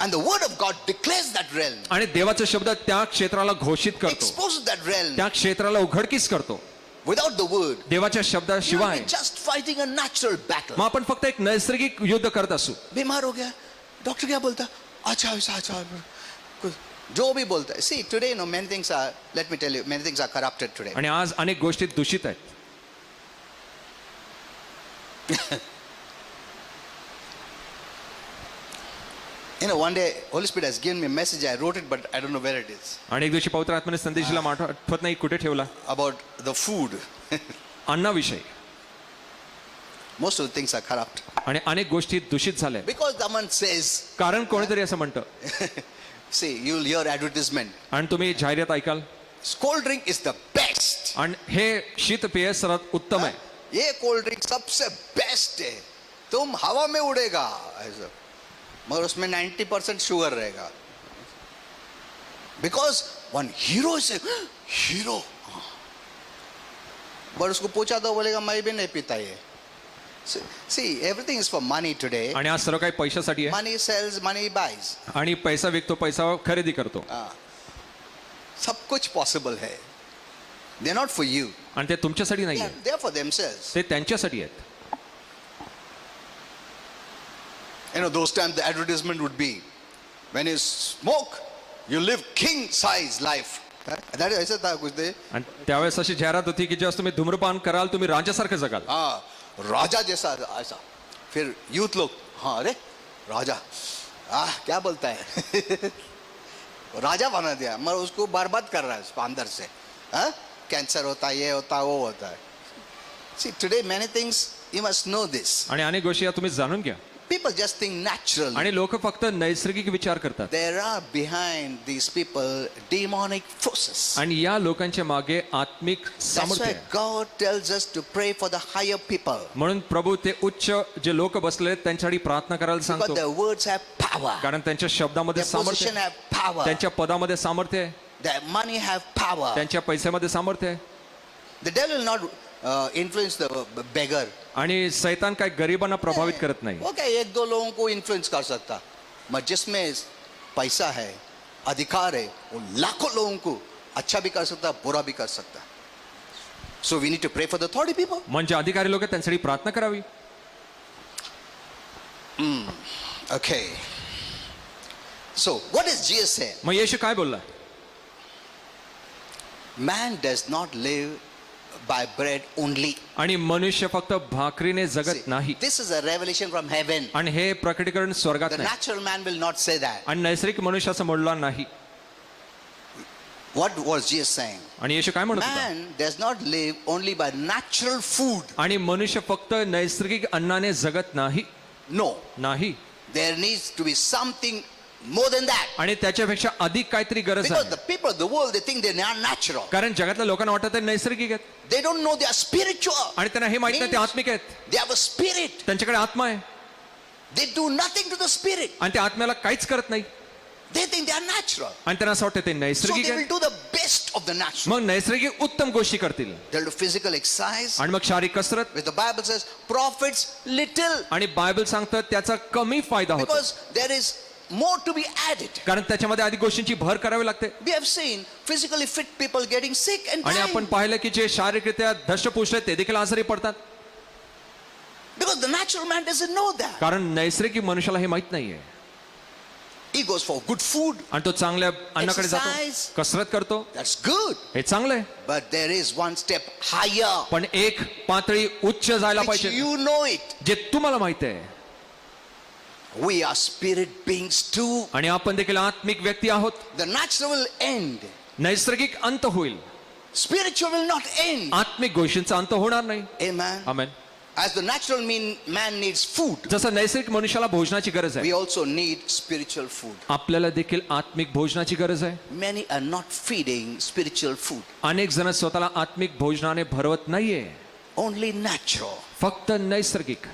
And the word of God declares that realm. आणि देवाचा शब्द त्या क्षेत्राला घोषित करतो, Exposes that realm. त्या क्षेत्राला उघडकीस करतो. Without the word, देवाच्या you will शब्दाशिवाय be just fighting a natural battle. मग आपण फक्त एक नैसर्गिक युद्ध करत असू. बीमार हो गया, डॉक्टर क्या बोलता? अच्छा ऐसा अच्छा, जो भी बोलता है. See, today, you know, many things are, let me tell you, many things are corrupted today. आणि आज अनेक गोष्टी दूषित आहेत. You know, one day, Holy Spirit has given me a message. I wrote it, but I don't know where it is. आणि एक दिवशी पवित्र आत्म्याने संदेश दिला, मला आठवत नाही कुठे ठेवला. About the food. अन्नाविषयी. Most of the things are corrupt. आणि अनेक गोष्टी दूषित झाल्या. Because someone says, कारण कोणीतरी असं म्हणतं, see, you'll hear advertisement. आणि तुम्ही जाहिरात ऐकाल, cold drink is the best. आणि हे शीतपेय सर्वात उत्तम आहे. ये कोल्ड ड्रिंक सबसे बेस्ट है, तुम हवा में उड़ेगा ऐसा, मगर उसमें 90% शुगर रहेगा. Because one hero say hero, but उसको पूछा तो बोलेगा मैं भी नहीं पीता ये. See everything is for money today. आणि आज सर्व काही पैशासाठी आहे. मनी सेल्स, मनी बाइज. आणि पैसा विकतो, पैसा खरेदी करतो. सब कुछ पॉसिबल है. They are not for you, आणि ते तुमच्यासाठी नाही आहे, दे आर फॉर देमसेल्व्स. ते त्यांच्यासाठी आहेत. You know, those times the advertisement would be, when you smoke, you live king size life. That is ऐसा था कुछ दे. आणि त्यावेळेस अशी जाहिरात होती की जेव्हा तुम्ही धूम्रपान कराल तुम्ही राजासारखं जगाल. राजा जैसा ऐसा. फिर यूथ लोग, हाँ अरे राजा, क्या बोलता है. राजा बना दिया, मगर उसको बर्बाद कर रहा है उसको अंदर से. कैंसर होता है, ये होता है, वो होता है. See, today many things you must know this. आणि अनेक गोष्टी या तुम्ही जाणून घ्या. People just think naturally. आणि लोक फक्त नैसर्गिक विचार करतात. There are behind these people demonic forces. आणि या लोकांच्या मागे आत्मिक That's सामर्थ्य why आहे. God tells us to pray for the higher people. म्हणून प्रभू ते उच्च जे लोक बसले त्यांच्यासाठी प्रार्थना करायला Because सांगतो. their words have power. कारण त्यांच्या शब्दामध्ये Their सामर्थ्य position आहे. have power. त्यांच्या पदामध्ये सामर्थ्य आहे. Their money have power. त्यांच्या पैशामध्ये सामर्थ्य आहे. The devil will not influence the beggar. आणि सैतान काय गरिबांना प्रभावित करत नाही. वो क्या एक दो लोगों को इन्फ्लुएंस कर सकता, मगर जिसमें पैसा है, अधिकार है, वो लाखों लोगों को अच्छा भी कर सकता, बुरा भी कर सकता. So we need to pray for the authority people. म्हणजे अधिकारी लोक आहेत, त्यांच्यासाठी प्रार्थना करावी. Okay. So what does Jesus say? मग येशू काय बोलला? Man does not live by bread only. आणि मनुष्य फक्त भाकरीने जगत See, नाही. this is a revelation from heaven. आणि हे प्रकटीकरण स्वर्गात The नाही. natural man will not say that. आणि नैसर्गिक मनुष्य असं म्हणला नाही. What was Jesus saying? आणि येशू काय म्हणत होता? Man does not live only by natural food. आणि मनुष्य फक्त नैसर्गिक अन्नाने जगत नाही. No. नाही. There needs to be something more than that. आणि त्याच्यापेक्षा अधिक काहीतरी गरज Because आहे. the people of the world, they think they are natural. कारण जगातल्या लोकांना वाटत ते नैसर्गिक आहेत. They don't know they are spiritual. आणि त्यांना हे माहित नाही ते आत्मिक आहेत. They have a spirit. त्यांच्याकडे आत्मा आहे. They do nothing to the spirit. आणि त्या आत्म्याला काहीच करत नाही. They think they are natural. आणि त्यांना असं वाटतं ते So नैसर्गिक they will आहे. do the best of the natural. मग नैसर्गिक उत्तम गोष्टी करतील. They'll do physical exercise. आणि मग शारीरिक कसरत. Which the Bible says profits little. आणि बायबल सांगतं त्याचा कमी फायदा होतो. Because there is more to be added. कारण त्याच्यामध्ये अधिक गोष्टींची भर करावी लागते. We have seen physically fit people getting sick and आणि आपण dying. पाहिलं की जे शारीरिकरित्या धष्टपुष्ट आहेत ते देखील आजारी पडतात. Because the natural man doesn't know that. कारण नैसर्गिक मनुष्याला हे माहित नाहीये. He goes for good food. आणि तो चांगल्या अन्नाकडे जातो, Exercise. कसरत करतो. That's good. हे चांगलं आहे. But there is one step higher. पण एक पातळी उच्च जायला Which पाहिजे, you know it. जे तुम्हाला माहित आहे. We are spirit beings too. आणि आपण देखील आत्मिक व्यक्ती आहोत. The natural will end. नैसर्गिक अंत होईल, Spiritual will not end. आत्मिक गोष्टींचा अंत होणार नाही. Amen. Amen. As the natural man needs food, जसं नैसर्गिक मनुष्याला भोजनाची गरज we आहे, also need spiritual food. आपल्याला देखील आत्मिक भोजनाची गरज आहे. Many are not feeding spiritual food. अनेक जण स्वतःला आत्मिक भोजनाने भरवत नाहीये, Only natural. फक्त नैसर्गिक.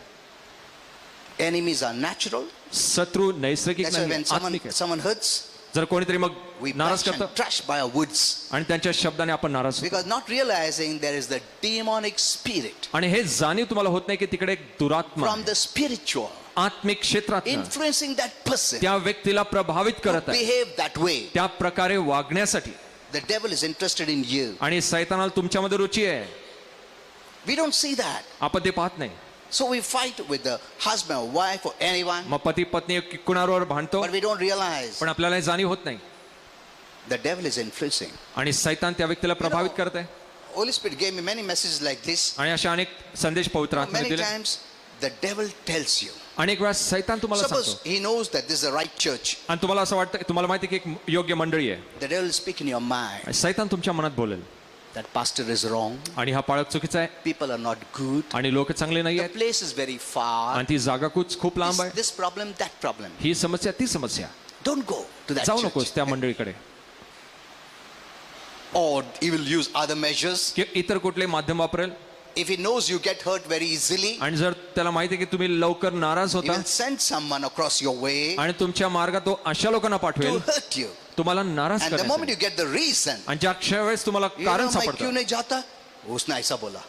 Enemies are natural. शत्रू नैसर्गिक That's why नाही, when आत्मिक आहे. someone hurts, जर कोणीतरी मग we नाराज bash and करतं trash by our words. आणि त्यांच्या शब्दाने आपण नाराज होतो. Because not realizing there is the demonic spirit आणि हे जाणीव तुम्हाला होत नाही की तिकडे एक दुरात्मा from the spiritual आत्मिक क्षेत्रात influencing that person त्या व्यक्तीला प्रभावित to करत आहे, behave that way. त्या प्रकारे वागण्यासाठी. The devil is interested in you. आणि सैतानाला तुमच्यामध्ये रुची आहे, We don't see that. आपण ते पाहत नाही. So we fight with the husband or wife or anyone, मग पती पत्नी कुणावर भांडतो, but we don't realize पण आपल्याला हे जाणीव होत नाही. the devil is influencing. आणि सैतान त्या व्यक्तीला प्रभावित करत आहे. Holy Spirit gave me many messages like this. आणि अशा अनेक संदेश पवित्र आत्म्याने Many दिले. times the devil tells you. अनेक वेळा सैतान तुम्हाला Suppose सांगतो he knows that this is the right church. आणि तुम्हाला असं वाटतं, तुम्हाला माहिती की एक योग्य मंडळी आहे. The devil will speak in your mind. आणि सैतान तुमच्या मनात बोलेल That pastor is wrong. आणि हा पाळक चुकीचा आहे People are not good. आणि लोक चांगले नाही The आहेत place is very far. आणि ती जागा खूप लांब आहे. This problem, that problem. ही समस्या ती समस्या. Don't go to that जाऊ church. नकोस त्या मंडळीकडे. or he will use other measures. की इतर कुठले माध्यम वापरेल. If he knows you get hurt very easily, आणि जर त्याला माहिती आहे की तुम्ही लवकर नाराज he होता will send someone across your way आणि तुमच्या मार्गात तो अशा लोकांना to पाठवेल hurt you. तुम्हाला नाराज And the moment करण्यासाठी. you get the reason, आणि ज्या क्षण वेळेस तुम्हाला you कारण know, मैं क्यों सापडतं, नहीं जाता, उसने ऐसा बोला.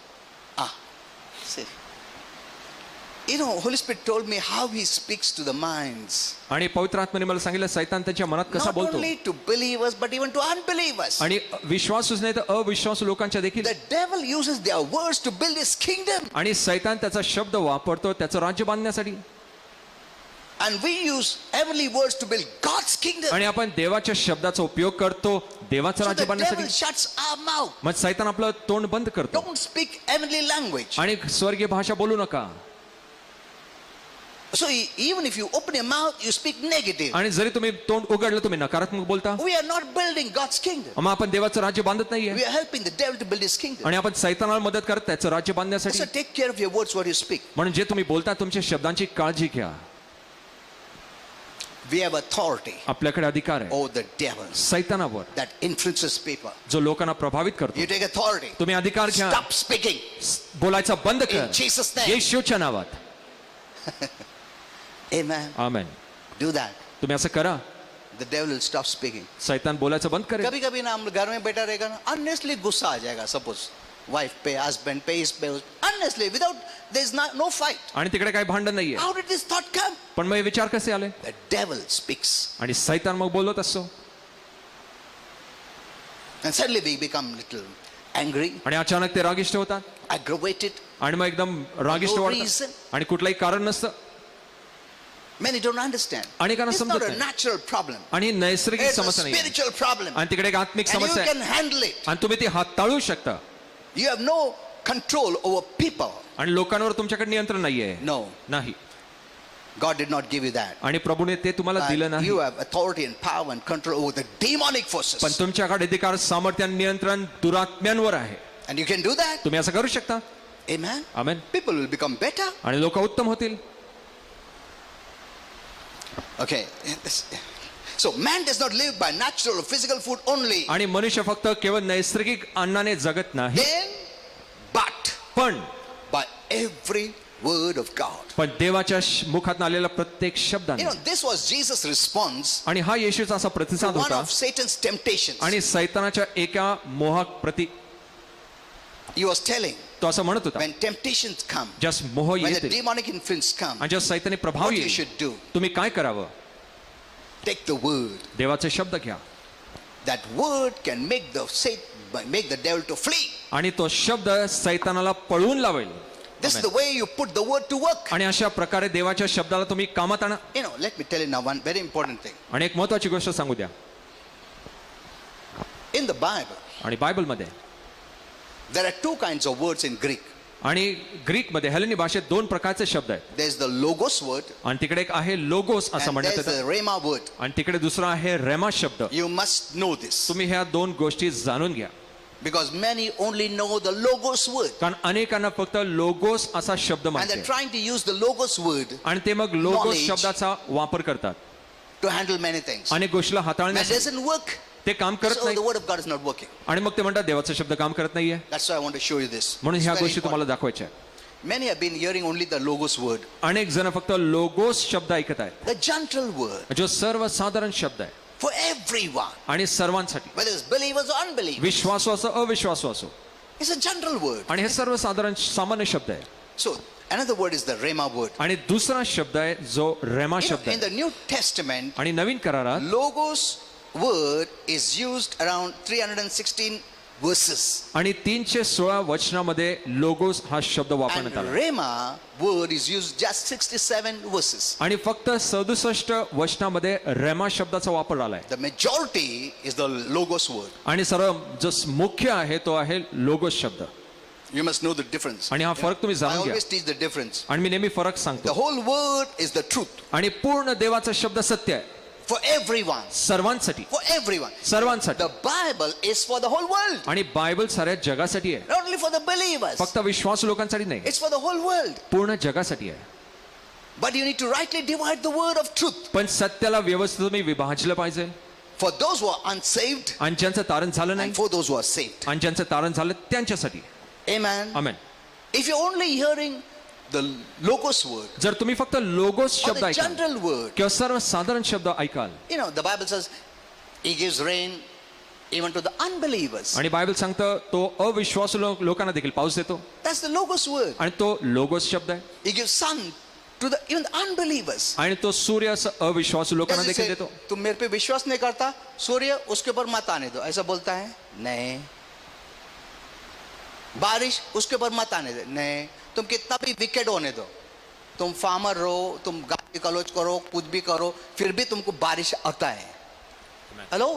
Ah, see. You know, Holy Spirit told me how he speaks to the minds. आणि पवित्र आत्म्याने मला सांगितलं सैतान त्यांच्या मनात कसा Not बोलतो. only to believers, but even to unbelievers. आणि विश्वासूच नाही तर अविश्वासू लोकांच्या देखील. The devil uses their words to build his kingdom. आणि सैतान त्याचा शब्द वापरतो त्याचं राज्य बांधण्यासाठी. And we use heavenly words to build God's kingdom. आणि आपण देवाच्या शब्दाचा उपयोग करतो देवाचं So राज्य the devil बांधण्यासाठी. shuts our mouth. मग सैतान आपलं तोंड बंद करतो Don't speak heavenly language. आणि स्वर्गीय भाषा बोलू नका. So even if you open your mouth, you speak negative. आणि जरी तुम्ही तोंड उघडलं तुम्ही नकारात्मक बोलता. We are not building God's kingdom. मग आपण देवाचं राज्य बांधत नाहीये We are helping the devil to build his kingdom. आणि आपण सैतानाला मदत करत त्याचं राज्य बांधण्यासाठी. So take care of your words, what you speak. म्हणून जे तुम्ही बोलता तुमच्या शब्दांची काळजी घ्या. We have authority आपल्याकडे अधिकार आहे over the devil सैतानावर that influences people. जो लोकांना प्रभावित करतो. You take authority. तुम्ही अधिकार घ्या. Stop speaking बोलायचं बंद कर in Jesus' name. येशूच्या नावात. Amen. आमेन. Do that. तुम्ही असं करा The devil will stop speaking. सैतान बोलायचं बंद करेल. कभी कभी ना हम घर में बैठा रहेगा ना, unnecessarily गुस्सा आ जाएगा. Suppose wife pay, husband pay, is pay, unnecessarily, without there is no fight. आणि तिकडे काही भांडण नाहीये. How did this thought come? पण मग हे विचार कसे आले. The devil speaks, आणि सैतान मग बोलत असतो. and suddenly we become little angry, आणि अचानक ते रागिष्ट होतात. aggravated. आणि मग एकदम रागिष्ट No वाटतात. reason. आणि कुठलंही कारण नसतं. Many don't understand. अनेकांना It's not समजत a नाही. natural problem. आणि नैसर्गिक It's a समस्या नाही. spiritual problem. आणि तिकडे एक आत्मिक And you समस्या can आहे. handle it. आणि तुम्ही ती हाताळू शकता. You have no control over people. आणि लोकांवर तुमच्याकडे नियंत्रण नाहीये. No, नाही. God did not give you that. आणि प्रभूने ते तुम्हाला दिलं नाही. You have authority and power and control over the demonic पण forces. तुमच्याकडे अधिकार सामर्थ्य आणि नियंत्रण दुरात्म्यांवर आहे. And you can do that. तुम्ही असं करू शकता. Amen. Amen. People will become better. आणि लोक उत्तम होतील. Okay. So man does not live by natural or physical food only. आणि मनुष्य फक्त केवळ नैसर्गिक अन्नाने जगत नाही, Then, but पण by every word of God. पण देवाच्या मुखातून आलेला प्रत्येक शब्दाने. You know, this was Jesus' response आणि हा येशूचा असा to प्रतिसाद one होता. of Satan's temptations. आणि सैतानाच्या एका मोहक प्रति He was telling, तो असं म्हणत होता, when temptations come, ज्या मोह when the येते demonic influence come, आणि ज्या सैतानी प्रभाव what you येईल should do, तुम्ही काय करावं. take the word. देवाचे शब्द घ्या. That word can make the devil to flee. आणि तो शब्द सैतानाला पळवून लावेल. This is the way you put the word to work. आणि अशा प्रकारे देवाच्या शब्दाला तुम्ही कामात आणा. You know, let me tell you now one very important thing. आणि एक महत्वाची गोष्ट सांगू द्या. In the Bible, आणि बायबलमध्ये there are two kinds of words in Greek. आणि ग्रीकमध्ये हेलेनी भाषेत दोन प्रकारचे शब्द आहेत. There's the logos word आणि तिकडे एक आहे लोगोस असं and म्हणण्यात there's the येतं. rhema word. आणि तिकडे दुसरा आहे रेमा शब्द. You must know this तुम्ही ह्या दोन गोष्टी जाणून घ्या. because many only know the logos word कारण अनेकांना फक्त लोगोस असा शब्द and माहिती they're आहे. trying to use the logos word आणि ते मग लोगोस knowledge शब्दाचा वापर करतात to handle many things. अनेक गोष्टीला That हाताळण्यासाठी. doesn't work. ते काम करत So नाही. the word of God is not working. आणि मग ते म्हणतात देवाचा शब्द काम करत नाहीये. That's why I want to show you this. म्हणून It's ह्या very गोष्टी तुम्हाला important. दाखवायच्या. Many have been hearing only the logos word, अनेक जण फक्त लोगोस शब्द ऐकत आहेत, the gentle word जो सर्वसाधारण शब्द आहे for everyone, आणि सर्वांसाठी, whether it's believers or unbelievers. विश्वासू असो अविश्वासू असो. It's a gentle word. आणि हे सर्वसाधारण सामान्य शब्द आहे. So another word is the rhema word. आणि दुसरा शब्द आहे जो रेमा You know, शब्द in the आहे. New Testament, आणि नवीन करारात logos word is used around 316 verses. आणि 316 वचनामध्ये लोगोस हा शब्द And वापरण्यात आला. rhema word is used just 67 verses. आणि फक्त 67 वचनामध्ये रेमा शब्दाचा वापर आलाय. The majority is the logos word. आणि सर्व जो मुख्य आहे तो आहे लोगोस शब्द. You must know the difference. आणि हा फरक तुम्ही I जाणून घ्या. always teach the difference. आणि मी नेहमी फरक The सांगतो. whole word is the truth आणि पूर्ण देवाचा शब्द सत्य आहे for everyone. सर्वांसाठी. For everyone. सर्वांसाठी. The Bible is for the whole world. आणि बायबल साऱ्या जगासाठी आहे, Not only for the believers. फक्त विश्वासू लोकांसाठी नाही, It's for the whole world. पूर्ण जगासाठी आहे. But you need to rightly divide the word of truth. पण सत्याला व्यवस्थित तुम्ही विभाजलं पाहिजे. for those who are unsaved आणि ज्यांचं तारण झालं नाही and for those who are saved. आणि ज्यांचं तारण झालं त्यांच्यासाठी. Amen. Amen. If you're only hearing the logos word जर तुम्ही फक्त लोगोस or शब्द the ऐकाल general word, किंवा सर्वसाधारण शब्द ऐकाल, the Bible says He gives rain even to the unbelievers. आणि बायबल सांगतं तो अविश्वासू लोकांना देखील पाऊस देतो, That's the logos word. आणि तो लोगोस शब्द आहे. He gives sun to even the unbelievers. आणि तो सूर्य असं अविश्वासू लोकांना जैसे देखील देतो. तुम मेरे पे विश्वास नहीं करता, सूर्य उसके ऊपर मत आने दो, ऐसा बोलता है नहीं. बारिश उसके ऊपर मत आने दो, नहीं. तुम कितना भी विकेट होने दो, तुम फार्मर रहो, तुम गाली गलौज करो, कुछ भी करो, फिर भी तुमको बारिश आता है. Hello,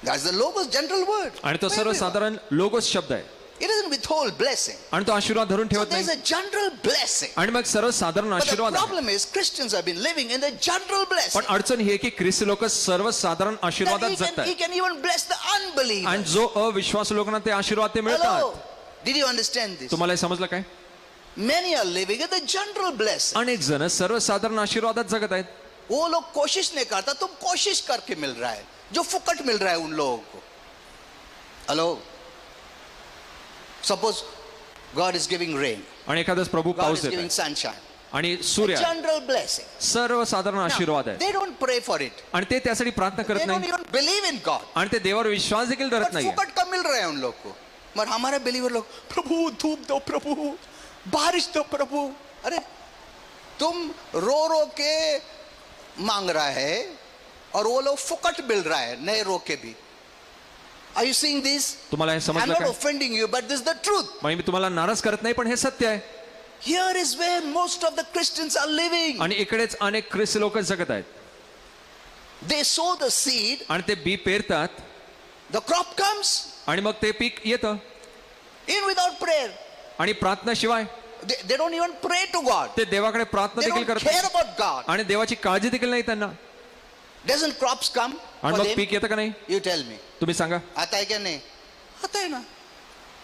that's the logos general word. आणि तो सर्वसाधारण लोगोस शब्द आहे, It doesn't withhold blessing. आणि तो आशीर्वाद धरून So ठेवत there's नाही. a general blessing. आणि मग सर्वसाधारण But the आशीर्वाद आहे. problem is Christians have been living in the general blessing. पण अडचण ही आहे की ख्रिस्ती लोक सर्वसाधारण That आशीर्वादात he जगतात, can even bless the आणि unbelievers. जो अविश्वासू लोकांना ते आशीर्वाद ते Hello, मिळतात. did you understand this? तुम्हाला हे समजलं काय? Many are living in the general blessing. अनेक जण सर्वसाधारण आशीर्वादात जगत आहेत. वो लोग कोशिश नहीं करता, तुम कोशिश करके मिल रहा है, जो फुकट मिल रहा है उन लोगों को. Hello, suppose God is giving rain, आणि एखादच प्रभू God पाऊस is देत giving आहे sunshine, आणि a सूर्य आहे. general blessing. सर्वसाधारण आशीर्वाद Now, आहे, they don't pray for it, आणि ते त्यासाठी प्रार्थना they करत don't नाही, even believe in God. आणि ते देवावर विश्वास देखील धरत But नाही. फुकट का मिल रहा है उन लोग को. मगर हमारे बिलीवर लोग, प्रभु धूप दो, प्रभु बारिश दो, प्रभु. अरे तुम रो रो के मांग रहा है और वो लोग फुकट मिल रहा है, नहीं रो के भी. Are you seeing this? तुम्हाला हे I'm समजलं not काय? offending you, but this is the truth. म्हणजे मी तुम्हाला नाराज करत नाही, पण हे सत्य आहे. Here is where most of the Christians are living. आणि इकडेच अनेक ख्रिस्ती लोक जगत आहेत, They sow the seed, आणि ते बी पेरतात, the crop comes आणि मग ते पीक येतं, in without prayer. आणि प्रार्थनाशिवाय They don't even pray to God. ते देवाकडे प्रार्थना They देखील don't करत care नाही, about God. आणि देवाची काळजी देखील नाही त्यांना. Doesn't crops come आणि for मग them? पीक येतं का नाही? You tell me. तुम्ही सांगा. आता है क्या नहीं? आता है ना.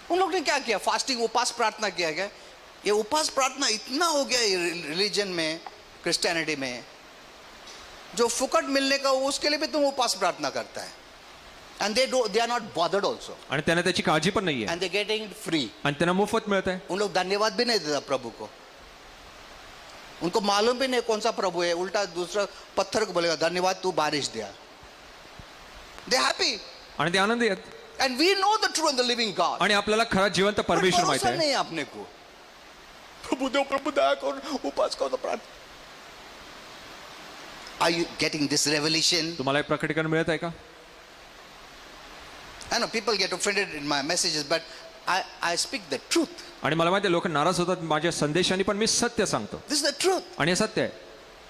उन लोग ने क्या किया? फास्टिंग, उपास प्रार्थना किया क्या? ये उपास प्रार्थना इतना हो गया रिलीजन में, क्रिश्चियनिटी में, जो फुकट मिलने का उसके लिए भी तुम उपास प्रार्थना करता है. And they are not bothered also. आणि त्यांना त्याची काळजी पण नाहीये, And they're getting it free. आणि त्यांना मोफत मिळत आहे. उन लोग धन्यवाद भी नहीं देता प्रभु को. उनको मालूम भी नहीं कौन सा प्रभु है, उल्टा दूसरा पत्थर को बोलेगा धन्यवाद तू बारिश दिया. They happy. आणि ते आनंदी आहेत, And we know the true and the living God. आणि आपल्याला खरा जिवंत पण परमेश्वर माहिती भरोसा आहे. नहीं अपने को. प्रभु देव, प्रभु दया कर, उपास करो, प्रार्थना. Are you getting this revelation? तुम्हाला हे प्रकटीकरण मिळत आहे का? I know people get offended in my messages, but I speak the truth. आणि मला माहिती आहे लोक नाराज होतात माझ्या संदेशाने, पण मी सत्य सांगतो, This is the truth. आणि हे सत्य आहे.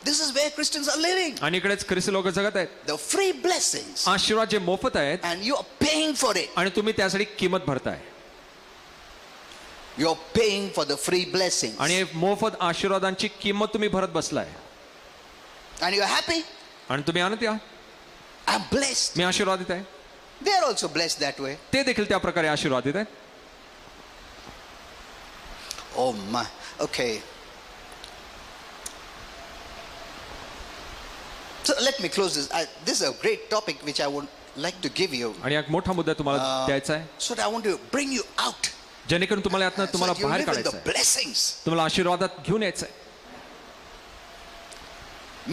This is where Christians are living. आणि इकडेच ख्रिस्ती लोक जगत आहेत. The free blessings. आशीर्वाद जे मोफत आहेत, And you are paying for it. आणि तुम्ही त्यासाठी किंमत भरताय, You are paying for the free blessings. आणि हे मोफत आशीर्वादांची किंमत तुम्ही भरत बसलाय, And you are happy. आणि तुम्ही आनंदी आहात. I'm blessed. मी आशीर्वादित आहे, They are also blessed that way. ते देखील त्या प्रकारे आशीर्वादित आहेत. Oh my. Okay. So let me close this. This is a great topic which I would like to give you. आणि एक मोठा मुद्दा तुम्हाला द्यायचा आहे, So that I want to bring you out. जेणेकरून तुम्हाला यातनं So तुम्हाला that you बाहेर live in काढायचं the आहे, blessings. तुम्हाला आशीर्वादात घेऊन यायचं आहे.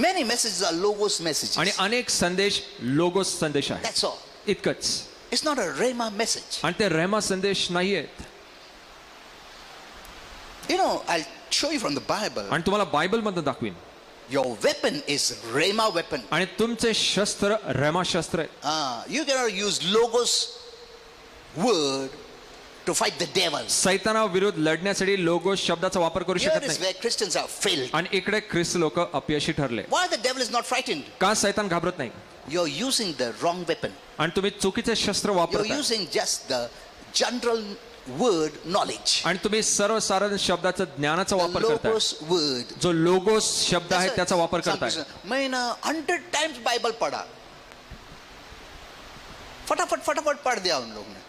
Many messages are logos messages. आणि अनेक संदेश लोगोस संदेश आहे, That's all. इतकंच. It's not a rhema message. आणि ते रेमा संदेश नाही आहेत. You know, I'll show you from the Bible. आणि तुम्हाला बायबल मधून दाखवीन. Your weapon is rhema weapon. आणि तुमचे शस्त्र रेमा शस्त्र आहे. You cannot use logos word to fight the devil. सैतानाविरुद्ध लढण्यासाठी लोगोस शब्दाचा वापर करू Here शकत is नाही. where Christians are failed. आणि इकडे ख्रिस्त लोक अपयशी ठरले. Why the devil is not frightened? का सैतान घाबरत नाही? You're using the wrong weapon. आणि तुम्ही चुकीचे शस्त्र You're वापरताय, using just the general word knowledge. आणि तुम्ही सर्वसाधारण शब्दाचा ज्ञानाचा The वापर करताय. logos word. जो लोगोस शब्द आहे That's त्याचा why वापर some करताय. Christians, मैंने 100 times Bible पढ़ा. फटाफट पढ़ दिया उन लोगों ने.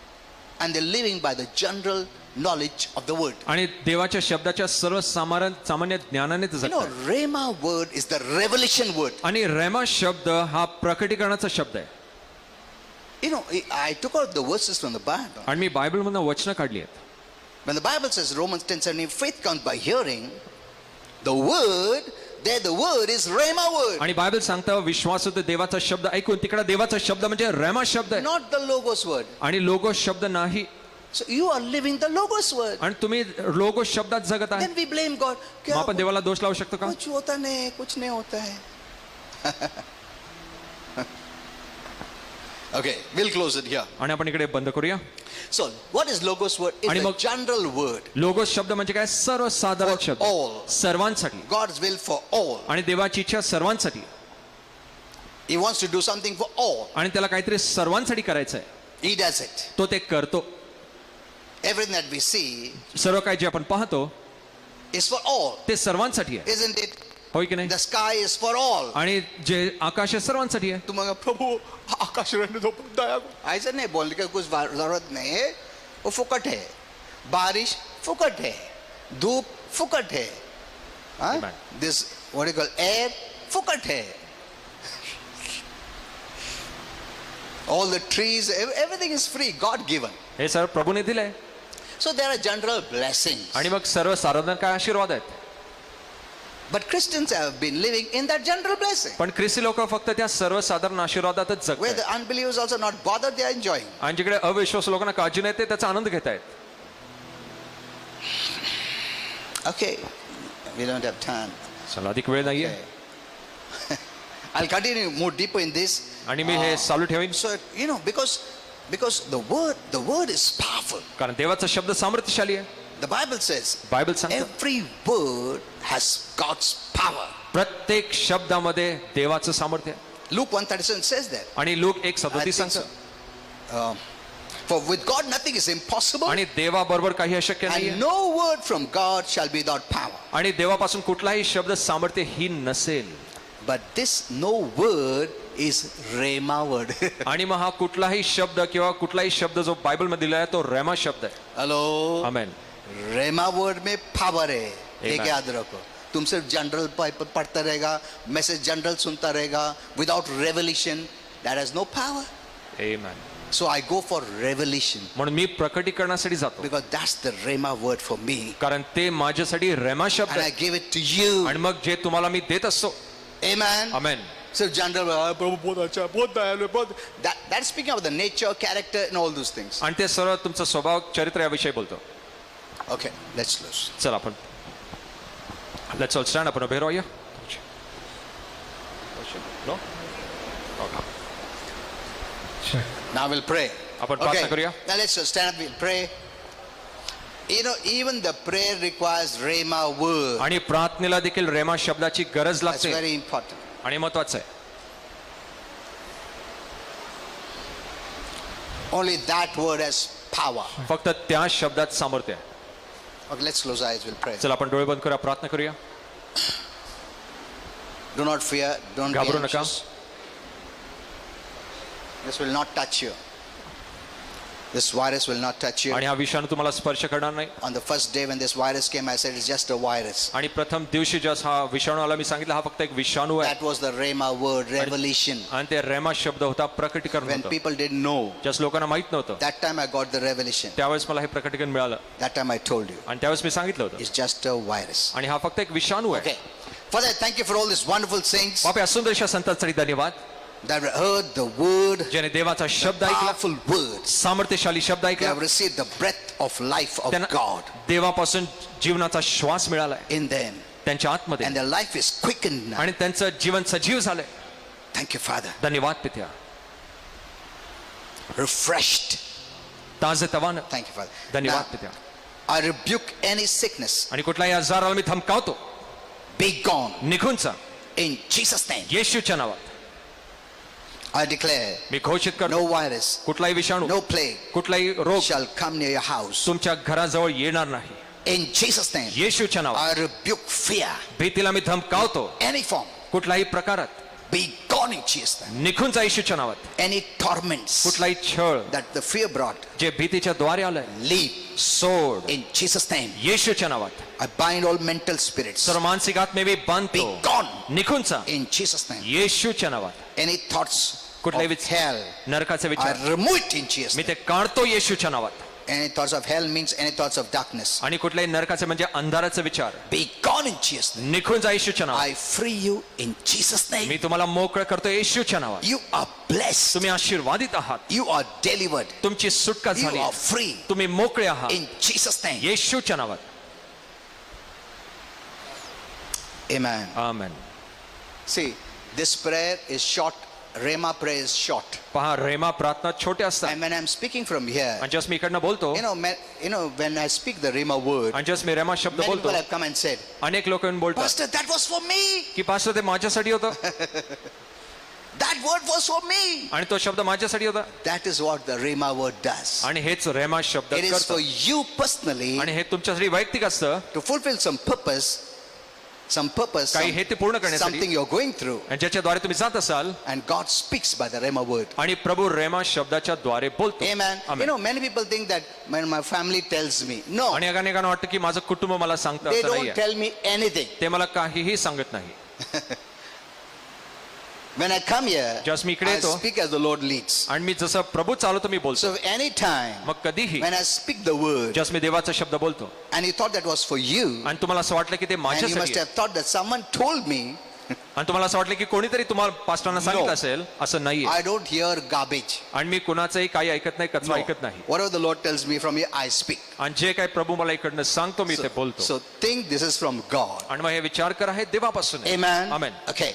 And they're living by the general knowledge of the word. आणि देवाच्या शब्दाच्या सर्व सामान्य ज्ञानाने ते You know, जगतात. rhema word is the revelation word. आणि रेमा शब्द हा प्रकटीकरणाचा शब्द आहे. You know, I took out the verses from the Bible. आणि मी बायबलमधनं वचनं काढली आहेत. When the Bible says Romans 10:17, faith comes by hearing, the word, there the word is Rhema word. आणि बायबल सांगतं विश्वास होतो देवाचा शब्द ऐकून. तिकडे देवाचा शब्द म्हणजे रेमा शब्द आहे Not the Logos word. आणि लोगोस शब्द नाही. So you are living the Logos word. आणि तुम्ही लोगोस शब्दात जगत आहे. Then we blame God. मग आपण देवाला दोष लावू शकतो का? कुछ होता नहीं, कुछ नहीं होता है. Okay, we'll close it here. आणि आपण इकडे बंद करूया. So, what is Logos word? It's आणि a मग- general word. लोगोस शब्द म्हणजे काय? सर्वसाधारण For शब्द, all. सर्वांसाठी. God's will for all. आणि देवाची इच्छा सर्वांसाठी. He wants to do something for all. आणि त्याला काहीतरी सर्वांसाठी करायचं आहे. He does it. तो ते करतो. Everything that we see सर्व काही जे आपण पाहतो is for all. ते सर्वांसाठी आहे, Isn't it? होय की नाही? The sky is for all. आणि जे आकाश आहे सर्वांसाठी आहे. तुम अगर प्रभु आकाश रहने दो दया को, ऐसे नहीं बोलने की कुछ जरूरत नहीं है. वो फुकट है. बारिश फुकट है. धूप फुकट है. Amen. This what you call air फुकट है. All the trees, everything is free, God given. हे सर्व प्रभूने दिलंय. So there are general blessings. आणि मग सर्व साधारण काय आशीर्वाद आहेत. But Christians have been living in that general blessing. पण ख्रिस्ती लोक फक्त त्या सर्वसाधारण आशीर्वादातच Where जगतात. the unbelievers also not bothered, they are enjoying. आणि जिकडे अविश्वास लोकांना काळजी नाही ते त्याचा आनंद घेत आहेत. Okay, we don't have time. चला अधिक वेळ नाहीये. Okay. I'll continue more deeper in this. आणि मी हे चालू ठेवीन. So you know, because the word is powerful. कारण देवाचा शब्द सामर्थ्यशाली आहे. The Bible says बायबल सांगतं every word has God's power. प्रत्येक शब्दामध्ये देवाचं सामर्थ्य आहे. Luke 1:37 says that. आणि लोक I 1:37 think so. सांगतं. For with God nothing is impossible, आणि देवाबरोबर काही अशक्य and नाहीये. no word from God shall be without power. आणि देवापासून कुठलाही शब्द सामर्थ्यहीन नसेल. But this no word is Rhema word. आणि मग हा कुठलाही शब्द किंवा कुठलाही शब्द जो बायबल मध्ये दिला आहे तो रेमा शब्द आहे. Hello. आमेन. रेमा वर्ड में पावर है. एक Amen. याद रखो. तुम सिर्फ जनरल पढ़ता रहेगा, मैसेज जनरल सुनता रहेगा, without revelation, that has no power. Amen. So I go for revelation म्हणून मी प्रकटीकरणासाठी जातो. Because that's the rhema word for me. कारण ते माझ्यासाठी रेमा शब्द एंड आई आहे. Give it to you. आणि मग जे तुम्हाला मी देत असतो. आमेन. आमेन. सिर्फ जनरल प्रभु बहुत अच्छा, बहुत दयालु, बहुत that speaking of the nature, character end all those things. आणि ते सर्व तुमचा स्वभाव चरित्र याविषयी बोलतो. Okay, let's close. चला आपण लेट्स ऑल स्टँड. आपण उभे राहूया. नो? Now we'll pray. आपण प्रार्थना करूया. Now let's stand up, we'll pray. You know, even the prayer requires Rhema word. आणि प्रार्थनेला देखील रेमा शब्दाची गरज That's लागते. very important. आणि महत्वाचं आहे. Only that word has power. फक्त त्या शब्दात सामर्थ्य आहे. Okay, let's close our eyes, we'll pray. चला आपण डोळे बंद करूया, प्रार्थना करूया. Do not fear, don't be घाबरू नका. anxious. This will not touch you. This virus will not touch you. आणि हा विषाणू तुम्हाला स्पर्श करणार नाही. On the first day when this virus came, I said it's just a virus. आणि प्रथम दिवशी जस हा विषाणू आला मी सांगितलं हा फक्त एक विषाणू आहे. That was the Rhema word, revelation. आणि ते रेमा शब्द होता, प्रकटीकरण When होतं. people didn't know, जस लोकांना माहित नव्हतं that time I got the revelation. त्यावेळेस मला हे प्रकटीकरण मिळालं. That time I told you, आणि त्यावेळेस मी सांगितलं होतं. it's just a virus. आणि हा फक्त एक विषाणू आहे. Okay. Father, thank you for all these wonderful saints बापे सुंदरशा संतांसाठी धन्यवाद. that heard the word, ज्याने देवाचा शब्द ऐकला, powerful word. सामर्थ्यशाली शब्द They ऐकला. have received the breath of life of त्यांना God देवापासून जीवनाचा श्वास मिळालाय in them. त्यांच्या आतमध्ये. And their life is quickened now. आणि त्यांचं जीवन सजीव झालंय. Thank you, Father. धन्यवाद पित्या. Refreshed. ताजेतवानं. Thank you, Father. धन्यवाद Now, पित्या. I rebuke any sickness. आणि कुठलाही आजाराला मी धमकावतो. Be gone निघून जा in Jesus' name. येशूच्या नावात. I declare मी घोषित करतो no virus, कुठलाही विषाणू, no plague कुठलाही रोग shall come near your house. तुमच्या घराजवळ येणार नाही. In Jesus' name, येशूच्या नावात. I rebuke fear, भीतीला me धमकावतो any form. कुठल्याही प्रकारात. Be gone in Jesus' name. निघून जा येशूच्या नावात. Any torments कुठलाही छळ that the fear brought, जे भीतीच्या द्वारे आलंय leave सोड in Jesus' name. येशूच्या नावात. I bind all mental spirits. सर्व मानसिक आत्मे मी Be बांधतो. gone निघून जा in Jesus' name. येशूच्या नावात. Any thoughts कुठलेही of hell. नरकाचे I विचार remove it in Jesus' me name. ते काढतो येशूच्या नावात. Any thoughts of hell means any thoughts of darkness. आणि कुठल्याही नरकाचे म्हणजे अंधाराचे विचार Be gone in Jesus' name. निघून जा येशूच्या नावात. I free you in Jesus' name. मी तुम्हाला मोकळं करतो येशूच्या नावात. You are blessed. तुम्ही आशीर्वादित आहात. You are delivered. तुमची सुटका You झाली. are free तुम्ही मोकळे आहात in Jesus' name. येशूच्या नावात. Amen. Amen. See, this prayer is short. Rhema prayer is short. पहा रेमा प्रार्थना छोट्या असतात. And when I'm speaking from here, आणि जस्ट मी इकडनं बोलतो when I speak the Rhema word, आणि जस्ट मी रेमा शब्द many बोलतो people have come and said, अनेक लोक येऊन बोलतात Pastor, that was for me. की पास्टर ते माझ्यासाठी होतं That word was for me. आणि तो शब्द माझ्यासाठी होता. That is what the Rhema word does. आणि हेच रेमा शब्द It is करतो. for you personally आणि हे तुमच्यासाठी वैयक्तिक असतं. to fulfill some purpose, काही हे ते पूर्ण करण्यासाठी something you're going through. आणि ज्याच्याद्वारे तुम्ही जात असाल And God speaks by the Rhema word. आणि प्रभू रेमा शब्दाच्या द्वारे बोलतो. Amen. Amen. Many people think that when my family tells me, no, आणि अनेकांना वाटतं की माझं कुटुंब मला सांगतं they असं don't नाहीये. tell me anything. ते मला काहीही सांगत नाही. When I come here, Just मी इकडे I येतो. speak as the Lord leads. आणि मी जसं प्रभू चालवतो मी बोलतो. So anytime मग कधीही when I speak the word, just मी देवाचा शब्द बोलतो and you thought that was for you, आणि तुम्हाला असं वाटलं की ते and you must माझ्यासाठी आहे. have thought that someone told me, आणि तुम्हाला असं वाटलं की कोणीतरी तुम्हाला पास्टरांना सांगितलं No. असेल. असं नाहीये. I don't hear garbage. आणि मी कुणाचंही काही ऐकत नाही, कचरा No. ऐकत नाही. Whatever the Lord tells me from here, I speak. आणि जे काही प्रभू मला इकडनं सांगतो मी ते बोलतो. So think this is from God. आणि मग हे विचार करा हे देवापासून आहे. Amen. आमेन. Okay.